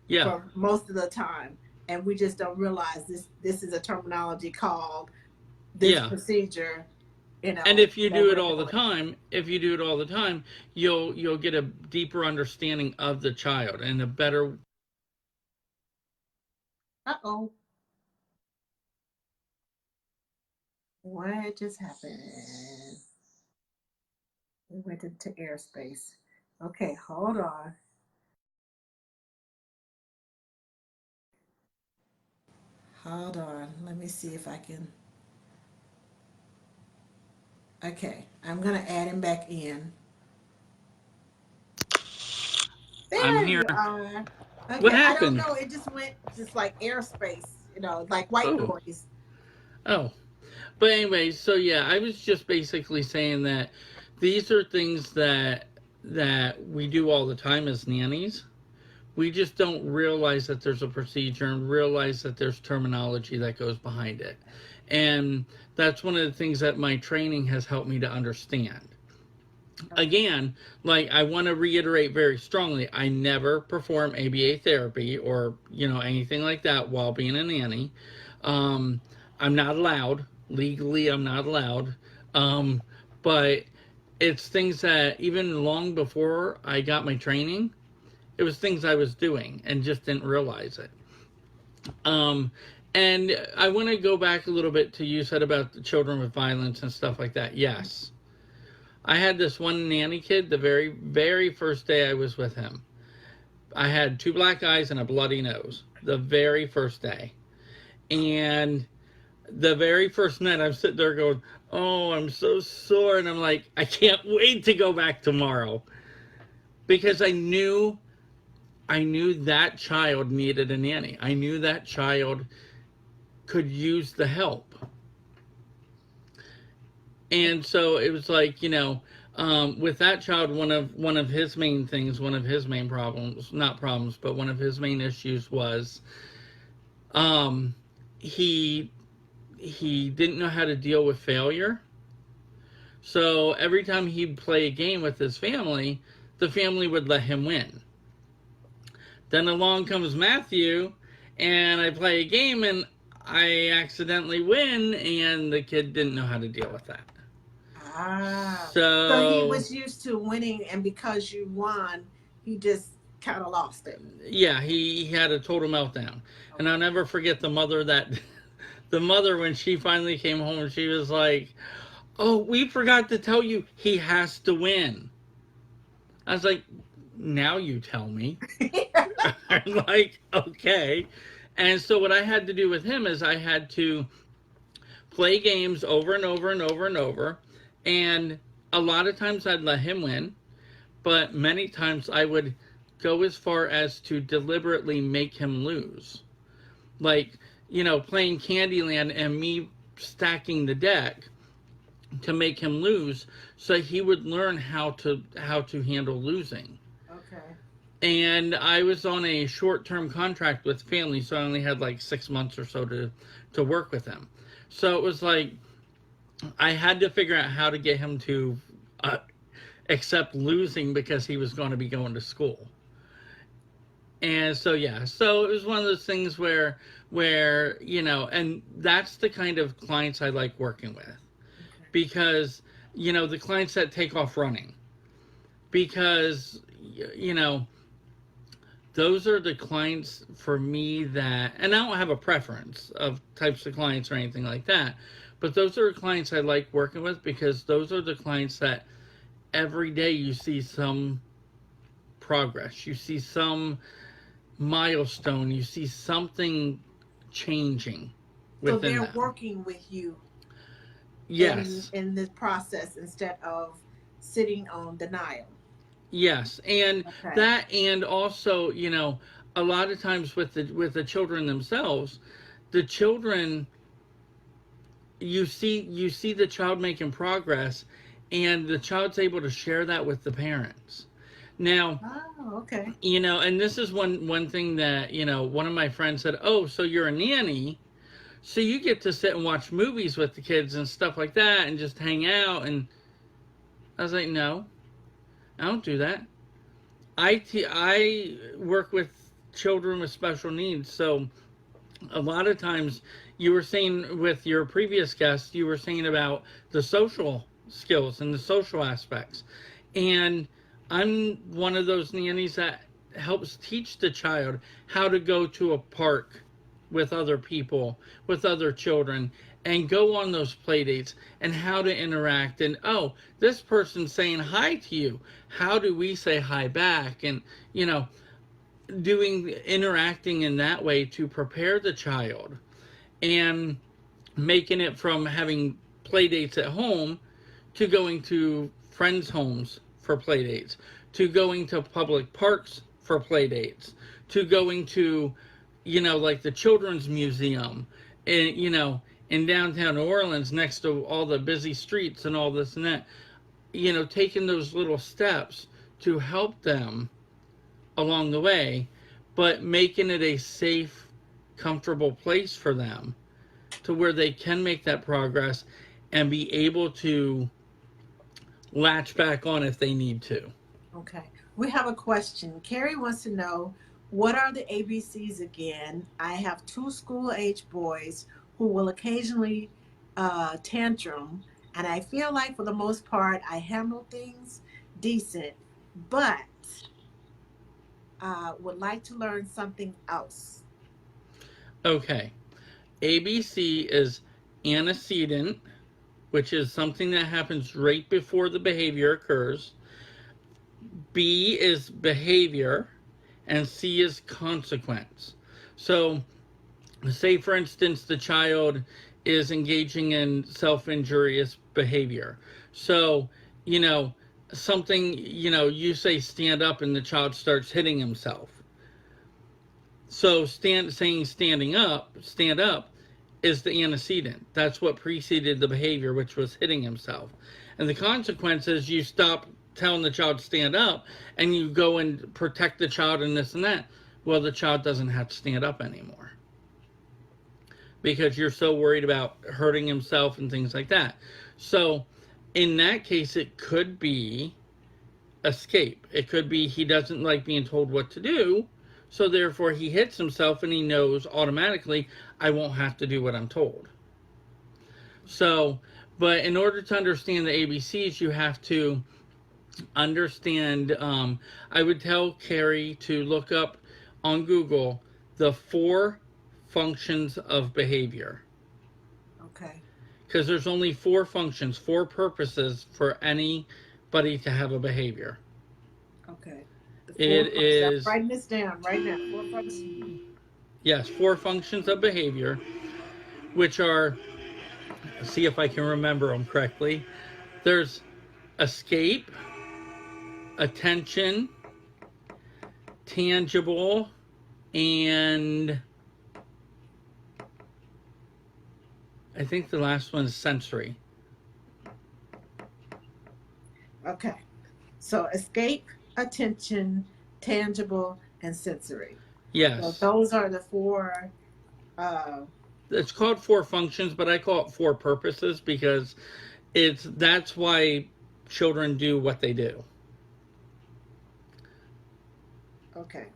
yeah, for most of the time, and we just don't realize this is a terminology called this yeah. procedure. And if you that do we're it all the doing. time, you'll get a deeper understanding of the child and a better. Uh-oh. What just happened? We went into airspace. Okay, hold on. Hold on. Let me see if I can. Okay, I'm gonna add him back in. I'm There here. you are. What Okay, I don't happened? know. It just went just like airspace, like white Oh, noise. oh. But anyway, so yeah, I was just basically saying that these are things that we do all the time as nannies. We just don't realize that there's a procedure and realize that there's terminology that goes behind it. And that's one of the things that my training has helped me to understand. Again, like I want to reiterate very strongly, I never perform ABA therapy or, anything like that while being a nanny. Um, I'm not allowed. Legally, I'm not allowed. Um, but it's things that even long before I got my training, it was things I was doing and just didn't realize it. Um, and I want to go back a little bit to you said about the children with violence and stuff like that. Yes. I had this one nanny kid the very, very first day I was with him. I had 2 black eyes and a bloody nose the very first day. And the very first night, I'm sitting there going, "Oh, I'm so sore." And I'm like, I can't wait to go back tomorrow. Because I knew that child needed a nanny. I knew that child could use the help. And so it was like, with that child, one of his main things, one of his main problems, not problems, but one of his main issues was, um, he he didn't know how to deal with failure. So every time he'd play a game with his family, the family would let him win. Then along comes Matthew, and I play a game and I accidentally win, and the kid didn't know how to deal with that. Ah, so he So was used to winning, and because you won, he just kind of lost it. yeah, he had a total meltdown, and I'll never forget the mother when she finally came home, she was like, "Oh, we forgot to tell you he has to win." I was like, "Now you tell me." I'm like, "Okay." And so what I had to do with him is I had to play games over and over and over and over, and a lot of times I'd let him win, but many times I would go as far as to deliberately make him lose. Like, playing Candyland and me stacking the deck to make him lose so he would learn how to handle losing. Okay. And I was on a short-term contract with family, so I only had like 6 months or so to work with him. So it was like I had to figure out how to get him to uh, accept losing because he was going to be going to school. And so yeah, so it was one of those things where and that's the kind of clients I like working with, Okay. because the clients that take off running, because you know those are the clients for me that, and I don't have a preference of types of clients or anything like that, but those are the clients I like working with because those are the clients that every day you see some progress, you see some milestone, you see something changing So within they're them. working with you in Yes, in this process instead of sitting on denial. yes, and Okay. that, and also, a lot of times with the children themselves, the children, you see the child making progress, and the child's able to share that with the parents. Now, Oh, okay. and this is one thing that one of my friends said, "Oh, so you're a nanny? So you get to sit and watch movies with the kids and stuff like that and just hang out?" And I was like, "No, I don't do that. I work with children with special needs." So a lot of times, you were saying with your previous guest, you were saying about the social skills and the social aspects. And I'm one of those nannies that helps teach the child how to go to a park with other people, with other children, and go on those play dates and how to interact. And oh, this person's saying hi to you. How do we say hi back? And, you know, interacting in that way to prepare the child, and making it from having play dates at home to going to friends' homes for play dates, to going to public parks for play dates, to going to, you know, like the children's museum, and, you know, in downtown New Orleans next to all the busy streets and all this and that. You know, taking those little steps to help them along the way, but making it a safe, comfortable place for them to where they can make that progress and be able to latch back on if they need to. Okay. We have a question. Carrie wants to know, what are the ABCs again? I have 2 school-age boys who will occasionally tantrum, and I feel like for the most part I handle things decent, but would like to learn something else. Okay. ABC is antecedent, which is something that happens right before the behavior occurs. B is behavior, and C is consequence. So, say for instance, the child is engaging in self-injurious behavior. So, you know, something, you know, you say stand up and the child starts hitting himself. So saying stand up is the antecedent. That's what preceded the behavior, which was hitting himself. And the consequence is you stop telling the child to stand up and you go and protect the child and this and that. Well, the child doesn't have to stand up anymore because you're so worried about hurting himself and things like that. So in that case, it could be escape. It could be he doesn't like being told what to do, so therefore he hits himself and he knows automatically, I won't have to do what I'm told. So, but in order to understand the ABCs, you have to understand, I would tell Carrie to look up on Google the 4 functions of behavior. Okay. Because there's only 4 functions, 4 purposes for anybody to have a behavior. Okay. It is. I'm writing this down right now. 4 functions. Yes, 4 functions of behavior, which are, see if I can remember them correctly. There's escape, attention, tangible, and I think the last one is sensory. Okay. So escape, attention, tangible, and sensory. Yes. So those are the 4. It's called 4 functions, but I call it 4 purposes because that's why children do what they do. Okay.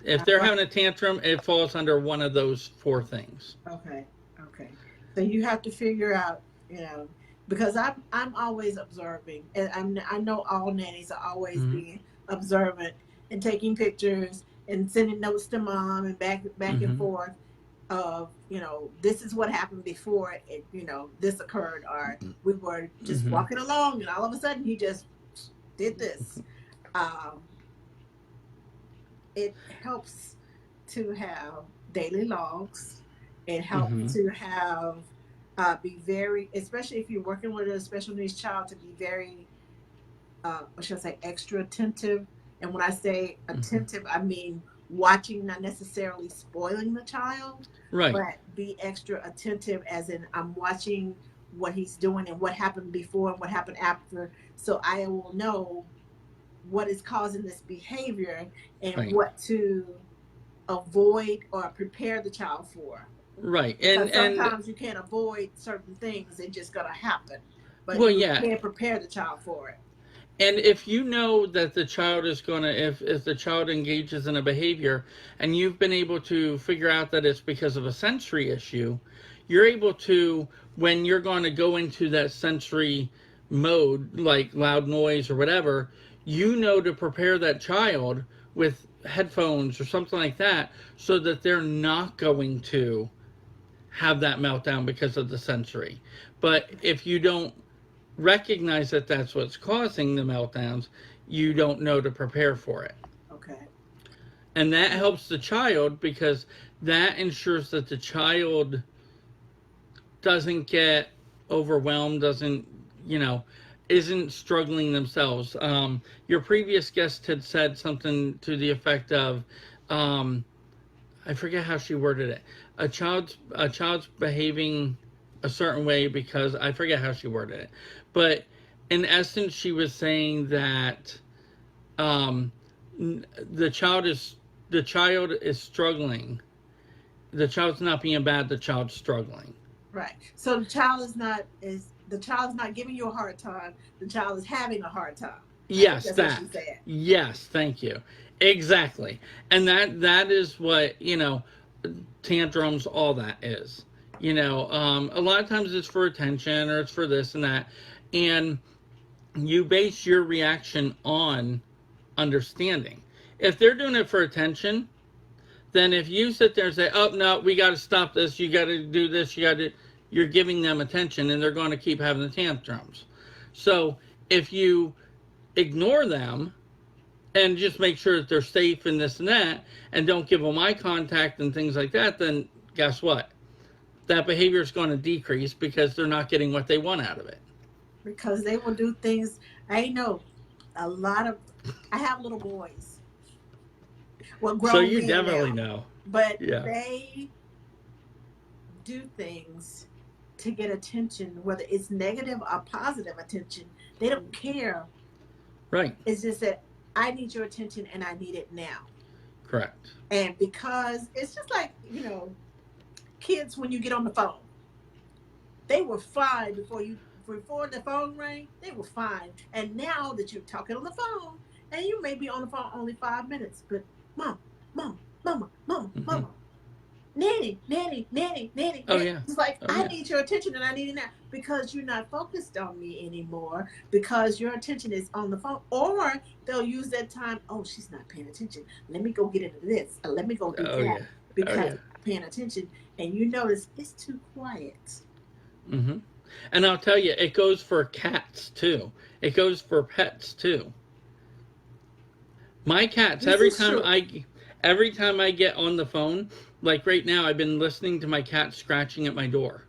If they're having a tantrum, it falls under one of those 4 things. Okay. Okay. So you have to figure out, you know, because I'm always observing, and I know all nannies are always being observant and taking pictures and sending notes to mom and back and forth of, you know, this is what happened before it, you know, this occurred, or we were just walking along and all of a sudden he just did this. It helps to have daily logs. It helps to have be very, especially if you're working with a special needs child, to be very what should I say, extra attentive. And when I say attentive, I mean watching, not necessarily spoiling the child, right? But be extra attentive, as in I'm watching what he's doing and what happened before and what happened after, so I will know what is causing this behavior and what to avoid or prepare the child for. Right. And sometimes you can't avoid certain things; they're just gonna happen. But you can't prepare the child for it. And if you know that the child is going to, if the child engages in a behavior and you've been able to figure out that it's because of a sensory issue, you're able to, when you're going to go into that sensory mode, like loud noise or whatever, you know to prepare that child with headphones or something like that, so that they're not going to have that meltdown because of the sensory. But if you don't recognize that that's what's causing the meltdowns, you don't know to prepare for it. Okay. And that helps the child, because that ensures that the child doesn't get overwhelmed, doesn't, isn't struggling themselves. Your previous guest had said something to the effect of, I forget how she worded it. A child's behaving a certain way because, I forget how she worded it, but in essence, she was saying that the child is struggling. The child's not being bad. The child's struggling. Right. So the child is not giving you a hard time. The child is having a hard time. Yes, That's that. What she said. Yes, thank you. Exactly. And that is what, tantrums, all that is. A lot of times it's for attention, or it's for this and that. And you base your reaction on understanding. If they're doing it for attention, then if you sit there and say, oh, no, we got to stop this, you got to do this, you're giving them attention, and they're going to keep having the tantrums. So if you ignore them and just make sure that they're safe and this and that, and don't give them eye contact and things like that, then guess what? That behavior is going to decrease because they're not getting what they want out of it. Because they will do things. I know I have little boys. Well, grown so you men definitely now, know. But yeah. They do things to get attention, whether it's negative or positive attention. They don't care. Right. It's just that I need your attention and I need it now. Correct. And because it's just like, kids, when you get on the phone, they were fine before the phone rang. They were fine. And now that you're talking on the phone, and you may be on the phone only 5 minutes, but mama, nanny. Oh, yeah. It's like, I need your attention and I need it now, because you're not focused on me anymore, because your attention is on the phone. Or they'll use that time, oh, she's not paying attention. Let me go get into this. Let me go do that. Yeah. Because I'm paying attention. And you notice it's too quiet. Mm-hmm. And I'll tell you, it goes for cats too. It goes for pets too. My cats, every time I get on the phone, like right now, I've been listening to my cat scratching at my door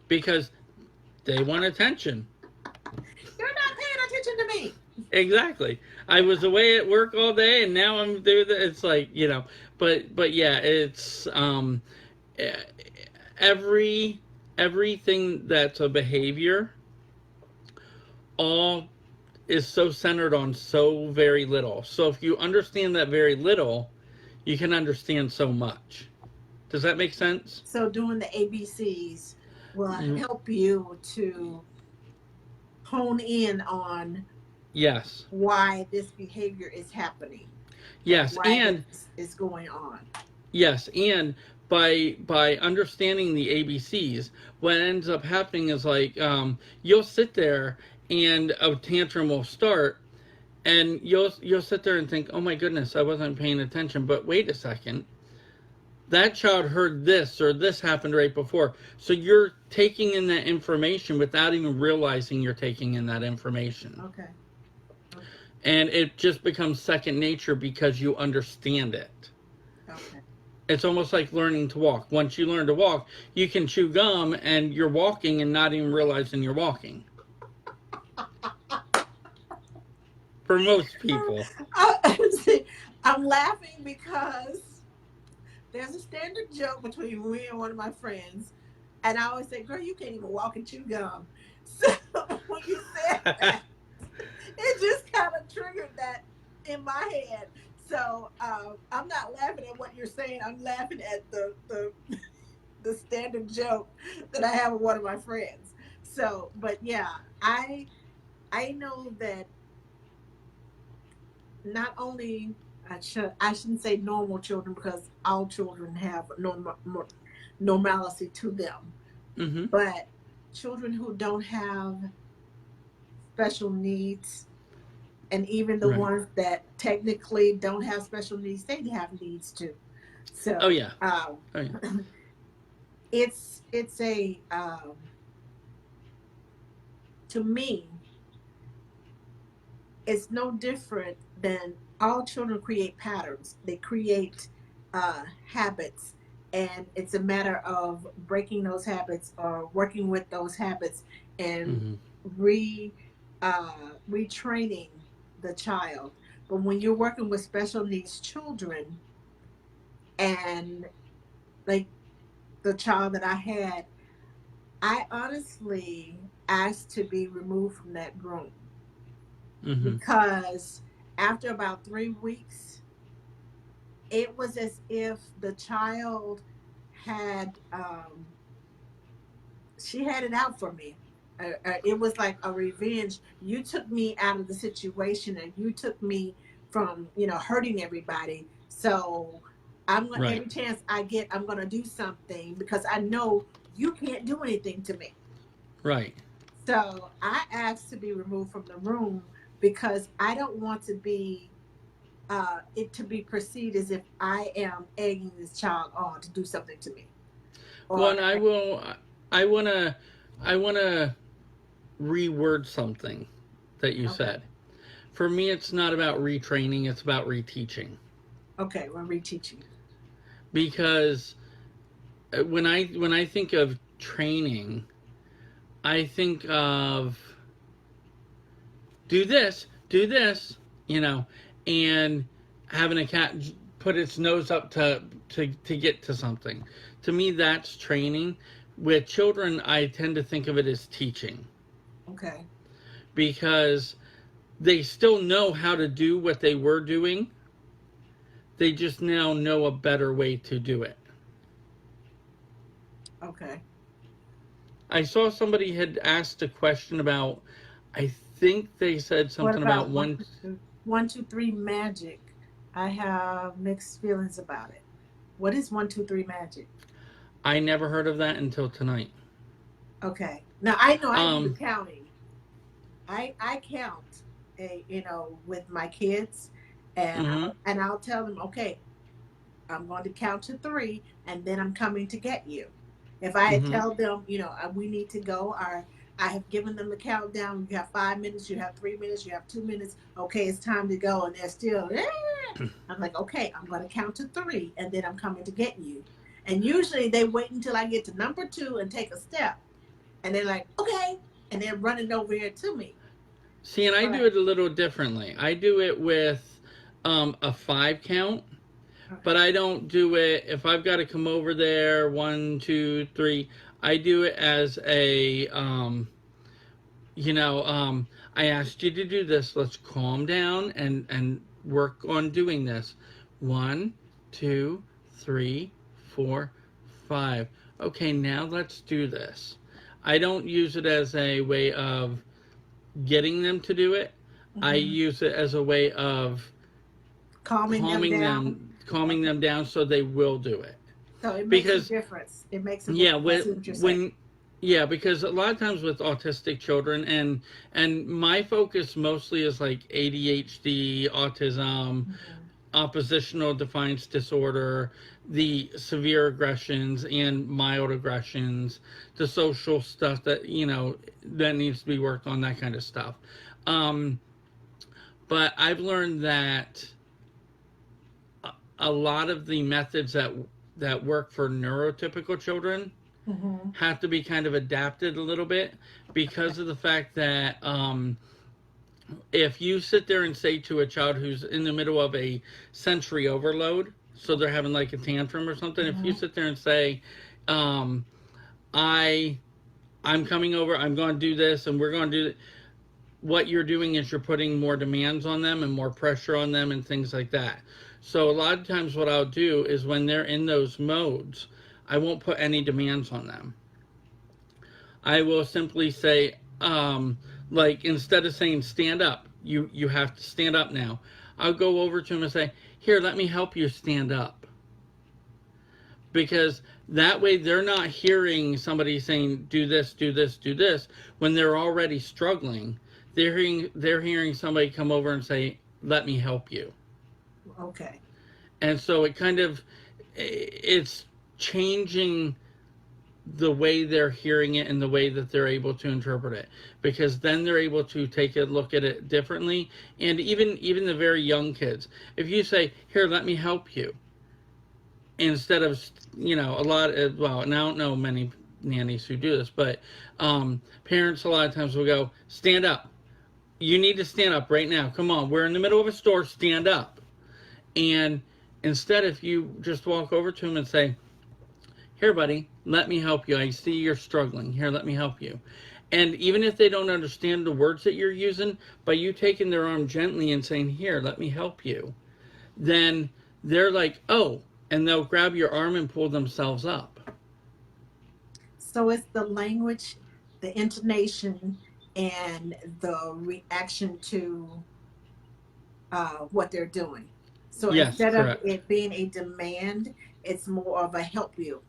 because they want attention. You're not paying attention to me. Exactly. I was away at work all day, and now I'm doing it. It's like, but yeah, it's everything that's a behavior all is so centered on so very little. So if you understand that very little, you can understand so much. Does that make sense? So doing the ABCs will help you to hone in on why this behavior is happening. Yes, and it's going on. Yes, and by understanding the ABCs, what ends up happening is like you'll sit there and a tantrum will start, and you'll sit there and think, oh my goodness, I wasn't paying attention. But wait a second, that child heard this, or this happened right before. So you're taking in that information without even realizing you're taking in that information. Okay. And it just becomes second nature because you understand it. Okay. It's almost like learning to walk. Once you learn to walk, you can chew gum and you're walking and not even realizing you're walking. For most people. I'm laughing because there's a standard joke between me and one of my friends. And I always say, girl, you can't even walk and chew gum. So when you said that, it just kind of triggered that in my head. So I'm not laughing at what you're saying. I'm laughing at the standard joke that I have with one of my friends. So, but yeah, I know that not only I shouldn't say normal children, because all children have normalcy to them, but children who don't have special needs And even the Right. ones that technically don't have special needs, they have needs too. Oh So yeah. Oh yeah. it's a to me, it's no different than all children create patterns. They create habits, and it's a matter of breaking those habits or working with those habits and Mm-hmm. re retraining the child. But when you're working with special needs children, and like the child that I had, I honestly asked to be removed from that room Mm-hmm. because after about 3 weeks, it was as if the child had she had it out for me. It was like a revenge. You took me out of the situation, and you took me from hurting everybody. So I'm gonna Right. every chance I get, I'm gonna do something because I know you can't do anything to me. Right. So I asked to be removed from the room because I don't want to be it to be perceived as if I am egging this child on to do something to me. Well, Or and I will. I wanna. I wanna reword something that you okay, said. For me, it's not about retraining. It's about reteaching. okay, we're reteaching. Because when I think of training, I think of do this, you know, and having a cat put its nose up to get to something. To me, that's training. With children, I tend to think of it as teaching Okay, because they still know how to do what they were doing. They just now know a better way to do it. okay. I saw somebody had asked a question about, I think they said What something about about one, one. two, three, 1, 2, 3 magic? I have mixed feelings about it. What is 1, 2, 3 magic? I never heard of that until tonight. Okay. Now I know I do the Um, counting. I count with my kids, and mm-hmm, I'll tell them, okay, I'm going to count to 3, and then I'm coming to get you. If I mm-hmm, tell them, we need to go, or I have given them the countdown, you have 5 minutes, you have 3 minutes, you have 2 minutes, okay, it's time to go, and they're still, I'm like, okay, I'm going to count to 3, and then I'm coming to get you. And usually they wait until I get to number 2 and take a step, and they're like, okay, and they're running over here to me. see, and I do But it a little differently. I do it with a 5 count, but okay, I don't do it if I've got to come over there. 1, 2, 3. I do it as a you know, I asked you to do this. Let's calm down and work on doing this. 1, 2, 3, 4, 5. Okay, now let's do this. I don't use it as a way of getting them to do it. I hmm, use it as a way of calming them down. calming Okay, them down so they will do it. so it makes a Because difference. It makes a yeah, difference. I see what you're saying. when yeah, because a lot of times with autistic children and my focus mostly is like ADHD, autism, Hmm. oppositional defiance disorder, the severe aggressions and mild aggressions, the social stuff that that needs to be worked on, that kind of stuff. Um, but I've learned that a lot of the methods that work for neurotypical children Hmm. have to be kind of adapted a little bit because of the fact that if you sit there and say to a child who's in the middle of a sensory overload, so they're having like a tantrum or something, if you Hmm. sit there and say, um, I I'm coming over, I'm going to do this, and we're going to do it. What you're doing is you're putting more demands on them and more pressure on them and things like that. So a lot of times what I'll do is when they're in those modes, I won't put any demands on them. I will simply say, like instead of saying stand up, you have to stand up now. I'll go over to him and say, here, let me help you stand up. Because that way they're not hearing somebody saying, do this, do this, do this, when they're already struggling. they're hearing somebody come over and say, "Let me help you." Okay. And so it's changing the way they're hearing it and the way that they're able to interpret it, because then they're able to take a look at it differently. And even the very young kids, if you say, "Here, let me help you," instead of, a lot of, well, and I don't know many nannies who do this, but parents a lot of times will go, "Stand up, you need to stand up right now, come on, we're in the middle of a store, stand up." And instead, if you just walk over to them and say, "Here, buddy, let me help you. I see you're struggling. Here, let me help you." And even if they don't understand the words that you're using, by you taking their arm gently and saying, "Here, let me help you," then they're like, "Oh," and they'll grab your arm and pull themselves up. So it's the language, the intonation, and the reaction to what they're doing. So Yes, instead of correct. it being a demand, it's more of a help you.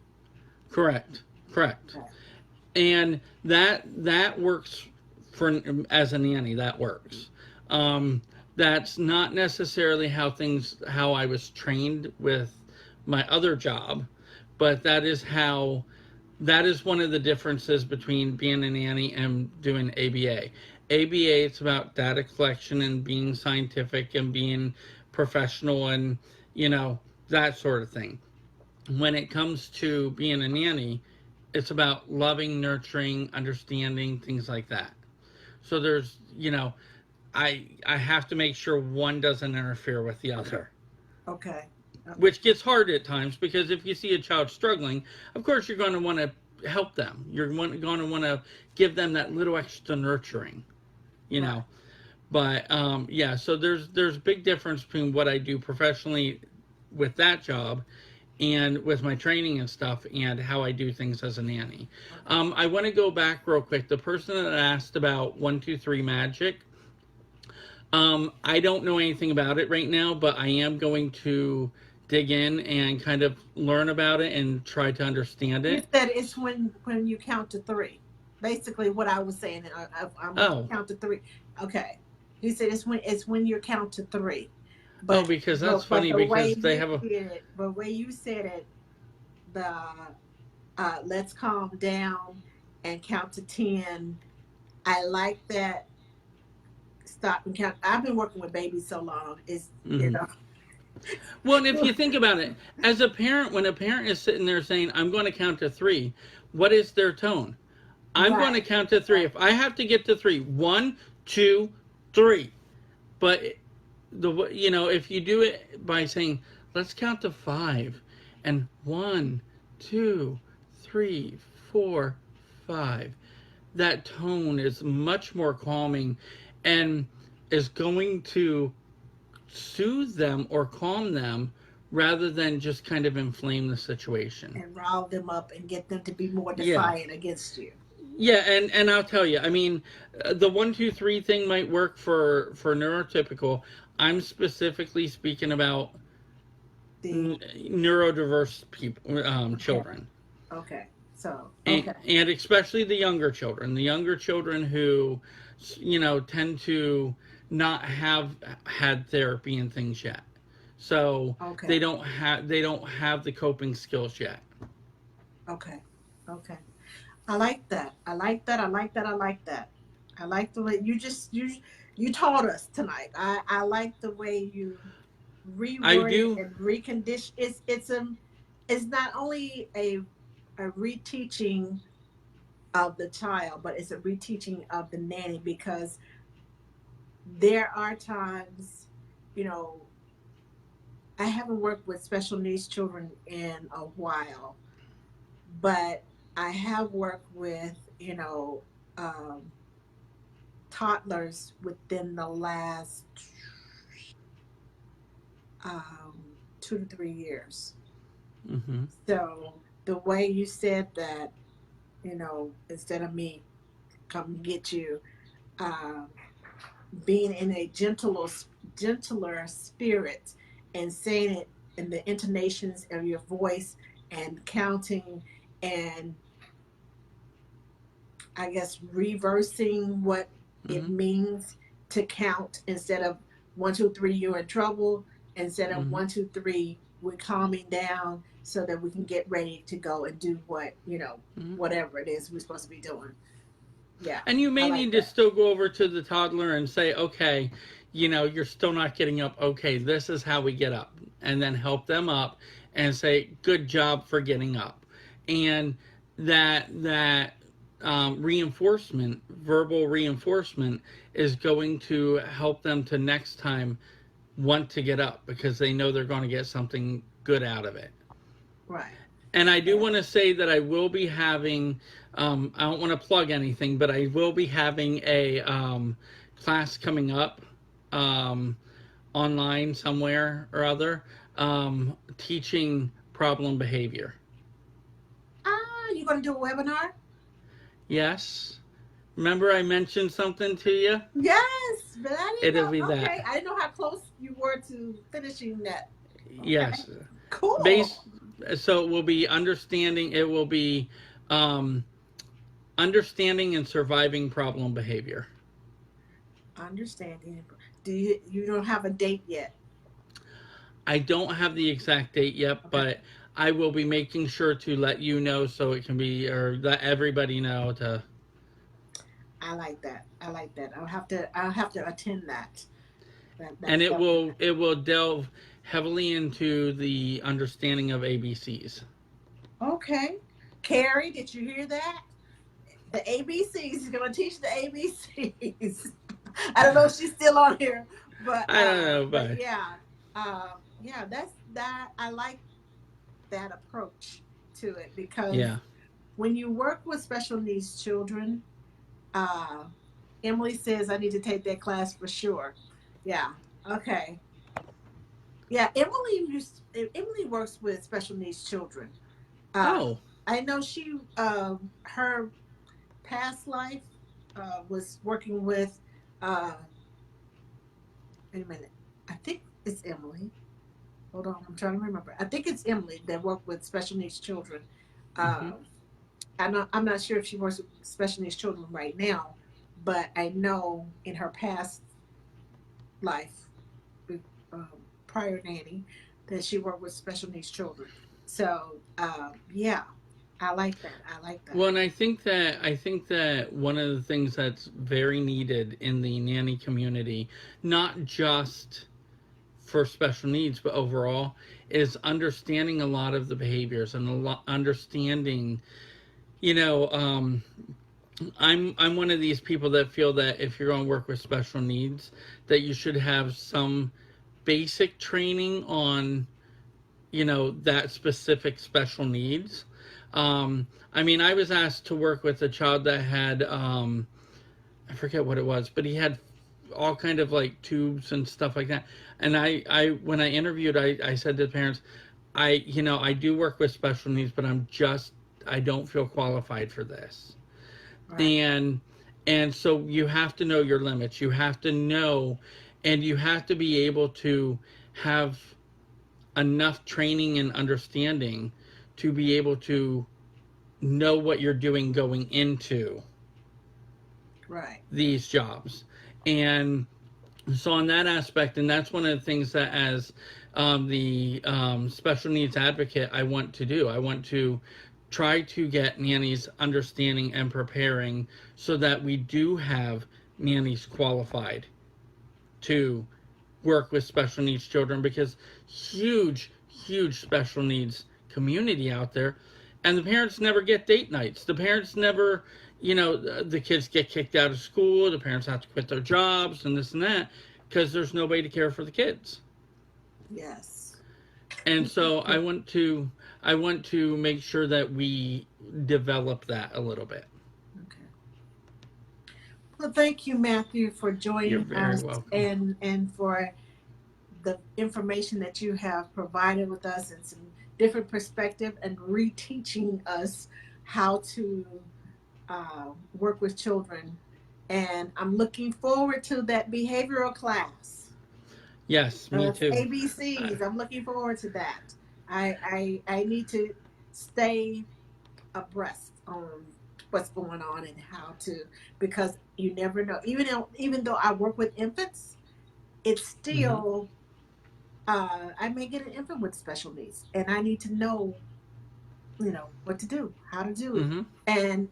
Correct. Correct. Okay. And that works for, as a nanny, that works. Um, that's not necessarily how I was trained with my other job, but that is one of the differences between being a nanny and doing ABA. ABA, it's about data collection and being scientific and being professional and, that sort of thing. When it comes to being a nanny, it's about loving, nurturing, understanding, things like that. So there's, I have to make sure one doesn't interfere with the other, Okay. which gets hard at times, because if you see a child struggling, of course you're going to want to help them. You're going to want to give them that little extra nurturing, you Right. know. But yeah, so there's big difference between what I do professionally with that job and with my training and stuff, and how I do things as a nanny. Okay. I want to go back real quick. The person that asked about 1, 2, 3 magic, I don't know anything about it right now, but I am going to dig in and kind of learn about it and try to understand You it. said it's when you count to three. Basically, what I was saying, I'm going to Oh, count to three. Okay. He said it's when you count to three. oh, But because that's but funny, the way because they you have a. did it, the way you said it, the let's calm down and count to 10. I like that. Stop and count. I've been working with babies so long. It's you Mhm. know. Well, and if you think about it, as a parent, when a parent is sitting there saying, "I'm going to count to 3," what is their tone? I'm going to Right. count to 3. Right. If I have to get to 3, 1, 2, 3. But if you do it by saying, "Let's count to 5," and 1, 2, 3, 4, 5, that tone is much more calming and is going to soothe them or calm them, rather than just kind of inflame the situation. And rile them up and get them to be more Yeah. defiant against you. Yeah, and I'll tell you. I mean, the 1, 2, 3 thing might work for neurotypical. I'm specifically speaking about The neurodiverse people, okay. children, Okay. So and, okay. and especially the younger children who, tend to not have had therapy and things yet. So they Okay. don't have the coping skills yet. Okay. Okay. I like that. I like that. I like that. I like that. I like the way you taught us tonight. I like the way you I reword it do. and recondition. It's not only a reteaching of the child, but it's a reteaching of the nanny, because there are times, you know, I haven't worked with special needs children in a while, but I have worked with, toddlers within the last 2 to 3 years. Hmm. So the way you said that, instead of me come get you, um, being in a gentler spirit and saying it in the intonations of your voice and counting and I guess reversing what it Mm-hmm. means to count instead of 1, 2, 3, you're in trouble, instead of Mm-hmm. 1, 2, 3, we're calming down so that we can get ready to go and do what, Mm-hmm. whatever it is we're supposed to be doing. Yeah, And you I may like need to that. still go over to the toddler and say, okay, you're still not getting up. Okay, this is how we get up. And then help them up and say, good job for getting up. And that reinforcement, verbal reinforcement, is going to help them to next time want to get up because they know they're going to get something good out of it. Right. And I do Yeah. want to say that I will be having, I don't want to plug anything, but I will be having a class coming up um, online somewhere or other, teaching problem behavior. You gonna do a webinar? Yes. Remember I mentioned something to you? Yes, but I didn't It'll be know. that. Okay, I didn't know how close you were to finishing that. Okay, Yes. cool. Base, so it will be understanding, it will be um, understanding and surviving problem behavior. Understanding. You don't have a date yet? I don't have the exact date yet, Okay, but I will be making sure to let you know so it can be, or let everybody know to. I like that. I like that. I'll have to attend that. And That's it definitely will delve heavily into the understanding of ABCs. okay. Carrie, did you hear that? The ABCs is gonna teach the ABCs. I don't know if she's still on here, but I don't know, yeah, yeah. That's that. I like that approach to it because yeah. when you work with special needs children, uh, Emily says I need to take that class for sure. Yeah. Okay. Yeah. Emily works with special needs children. Uh, Oh. I know her past life was working with. Uh, wait a minute. I think it's Emily. Hold on, I'm trying to remember. I think it's Emily that worked with special needs children. Mm-hmm. Um, I'm not sure if she works with special needs children right now, but I know in her past life, um, prior nanny, that she worked with special needs children. So yeah, I like that. I like that. Well, and I think that one of the things that's very needed in the nanny community, not just for special needs, but overall, is understanding a lot of the behaviors and understanding. You know, I'm one of these people that feel that if you're going to work with special needs, that you should have some basic training on that specific special needs. I mean, I was asked to work with a child that had I forget what it was, but he had all kind of like tubes and stuff like that. And I when I interviewed, I said to the parents, I do work with special needs, but I don't feel qualified for this. Right, And so you have to know your limits. You have to know, and you have to be able to have enough training and understanding to be able to know what you're doing going into right, these jobs. And so on that aspect, and that's one of the things that as the special needs advocate I want to do. I want to try to get nannies understanding and preparing so that we do have nannies qualified to work with special needs children, because huge special needs community out there, and the parents never get date nights. The parents never, the kids get kicked out of school, the parents have to quit their jobs and this and that because there's nobody to care for the kids. yes. And so I want to make sure that we develop that a little bit. Okay. Well, thank you, Matthew, for You're joining very us welcome. and for the information that you have provided with us and some different perspective and reteaching us how to work with children. And I'm looking forward to that behavioral class. Yes, me too. Uh, ABCs. I'm looking forward to that. I need to stay abreast on what's going on and how to, because you never know. Even though I work with infants, it's Mm-hmm. still I may get an infant with special needs, and I need to know, what to do, how to do it, Mm-hmm.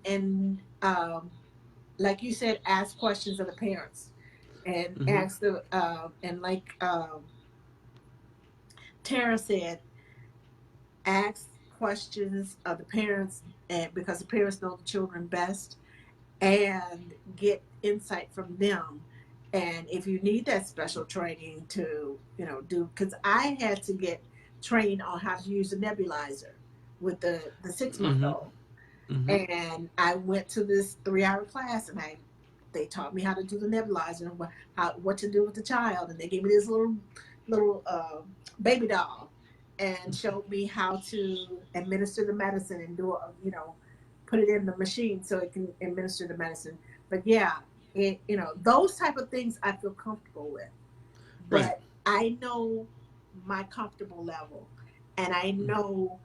and like you said, ask questions of the parents, and Mm-hmm. ask the and like Tara said, ask questions of the parents, and because the parents know the children best, and get insight from them. And if you need that special training to, do, because I had to get trained on how to use a nebulizer with the 6 month Mm-hmm. old, Mm-hmm. and I went to this 3 hour class, and they taught me how to do the nebulizer, and what to do with the child, and they gave me this little baby doll, and showed me how to administer the medicine and do it, put it in the machine so it can administer the medicine. But yeah, those type of things I feel comfortable with, Right. but I know my comfortable level, and I know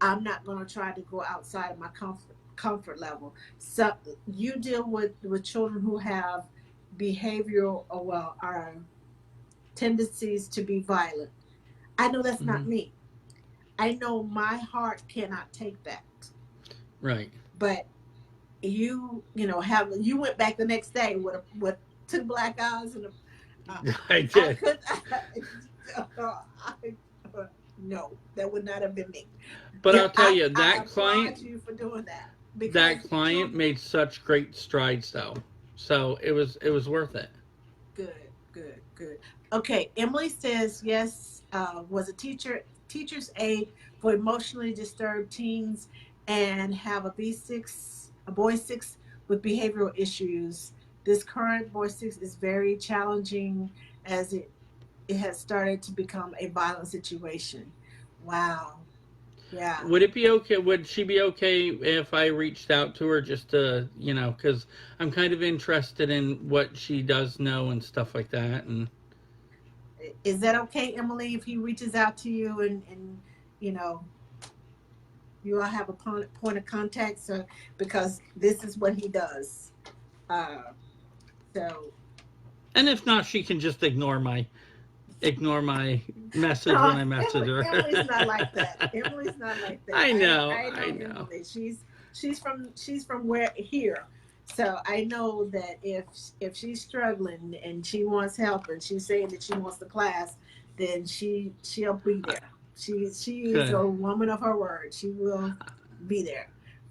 I'm not going to try to go outside of my comfort level. So you deal with children who have behavioral, or well, are tendencies to be violent. I know that's Mm-hmm. not me. I know my heart cannot take that. Right. But you went back the next day with two black eyes and uh, I I did. could I, no, that would not have been me. But Yeah, I'll tell you, I applaud you for doing that, because that client children. made such great strides though. So it was worth it. Good, good, good. Okay, Emily says yes. Was teacher's aide for emotionally disturbed teens, and have a B6, a boy 6 with behavioral issues. This current boy 6 is very challenging, as it has started to become a violent situation. Wow. Yeah. Would it be okay? Would she be okay if I reached out to her just to, because I'm kind of interested in what she does know and stuff like that. And Is that okay, Emily, if he reaches out to you, and you know you all have a point of contact, so because this is what he does. Uh, so and if not, she can just ignore my message when I message her. Emily's not like that. Emily's not like that. I I know, I I know know. Emily. She's from where here. So I know that if she's struggling and she wants help, and she's saying that she wants the class, then she'll be there. She is Good, a woman of her word. She will be there.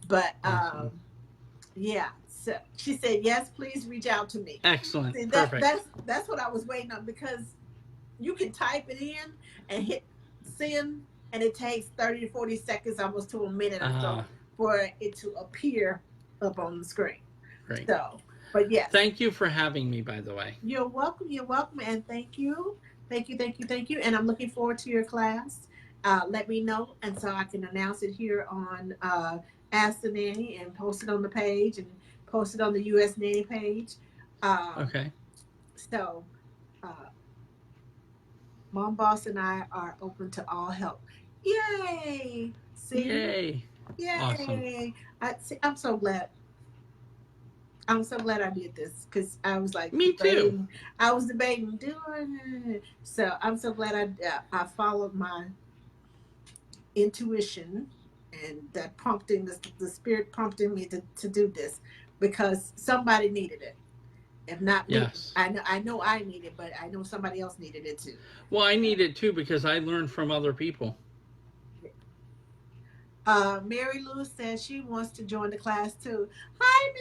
But awesome, yeah. So she said, yes, please reach out to me. excellent, See, perfect. that's what I was waiting on, because you can type it in and hit send, and it takes 30 to 40 seconds, almost to a minute or Uh, so, for it to appear up on the screen. Great. So, but yes, Thank you for having me, by the way. you're welcome, and thank you, and I'm looking forward to your class. Let me know, and so I can announce it here on Ask the Nanny, and post it on the page, and post it on the US Nanny page. um, Okay. so uh, Mom Boss and I are open to all help. Yay! See? Yay. Awesome. Yay! I'm so glad. I'm so glad I did this, because I was like Me too. debating. I was debating doing it. So I'm so glad I followed my intuition, and that prompting, the spirit prompting me to do this, because somebody needed it. If not me, Yes. I know I need it, but I know somebody else needed it too. Well, I need it too because I learned from other people. Mary Lou says she wants to join the class too. Hi,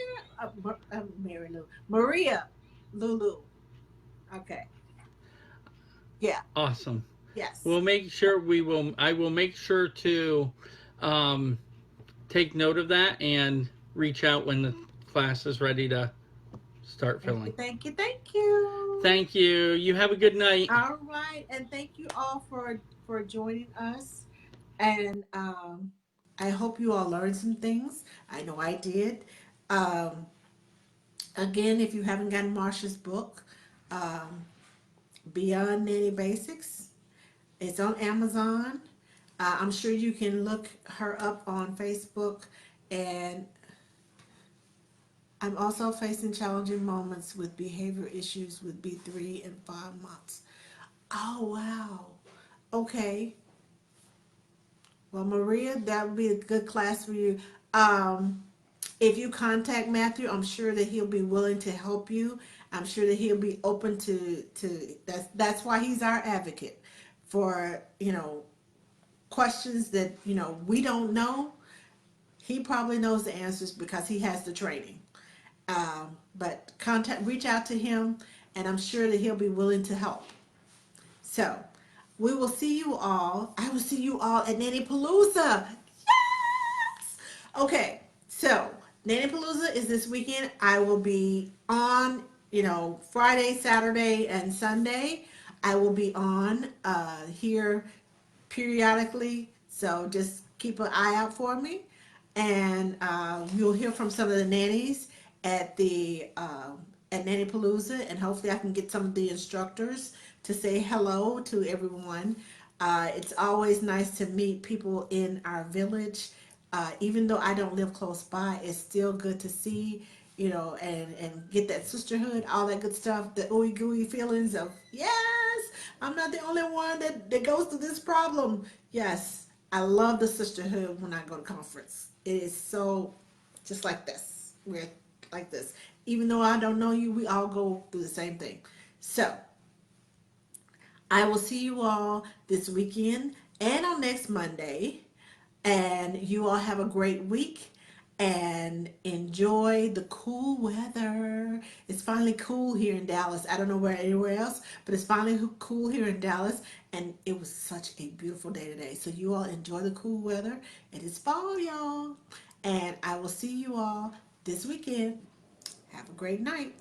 Mary Lou. Maria Lulu. Okay. Yeah. Awesome. Yes. We'll make sure we will. I will make sure to um, take note of that and reach out when the class is ready to start Thank you. filling. Thank you. Thank you. Thank you. You have a good night. All right, and thank you all for joining us. And I hope you all learned some things. I know I did. Um, Again, if you haven't gotten Marsha's book, um, Beyond Nanny Basics, it's on Amazon. I'm sure you can look her up on Facebook, and I'm also facing challenging moments with behavior issues with B3 in 5 months. Oh, wow. Okay. Well, Maria, that would be a good class for you. Um, if you contact Matthew, I'm sure that he'll be willing to help you. I'm sure that he'll be open to that's why he's our advocate for, questions that, we don't know. He probably knows the answers because he has the training. But reach out to him, and I'm sure that he'll be willing to help. So, we will see you all. I will see you all at Nanny Palooza. Yes! Okay, so Nanny Palooza is this weekend. I will be on, Friday, Saturday, and Sunday. I will be on here periodically. So just keep an eye out for me. And you'll hear from some of the nannies at the at Nanny Palooza, and hopefully I can get some of the instructors to say hello to everyone. It's always nice to meet people in our village. Even though I don't live close by, it's still good to see, and get that sisterhood, all that good stuff, the ooey gooey feelings of, yes, I'm not the only one that goes through this problem. Yes, I love the sisterhood when I go to conference. It is so just like this. We're like this. Even though I don't know you, we all go through the same thing. So I will see you all this weekend and on next Monday. And you all have a great week and enjoy the cool weather. It's finally cool here in Dallas. I don't know where anywhere else, but it's finally cool here in Dallas. And it was such a beautiful day today. So you all enjoy the cool weather. It is fall, y'all. And I will see you all this weekend. Have a great night.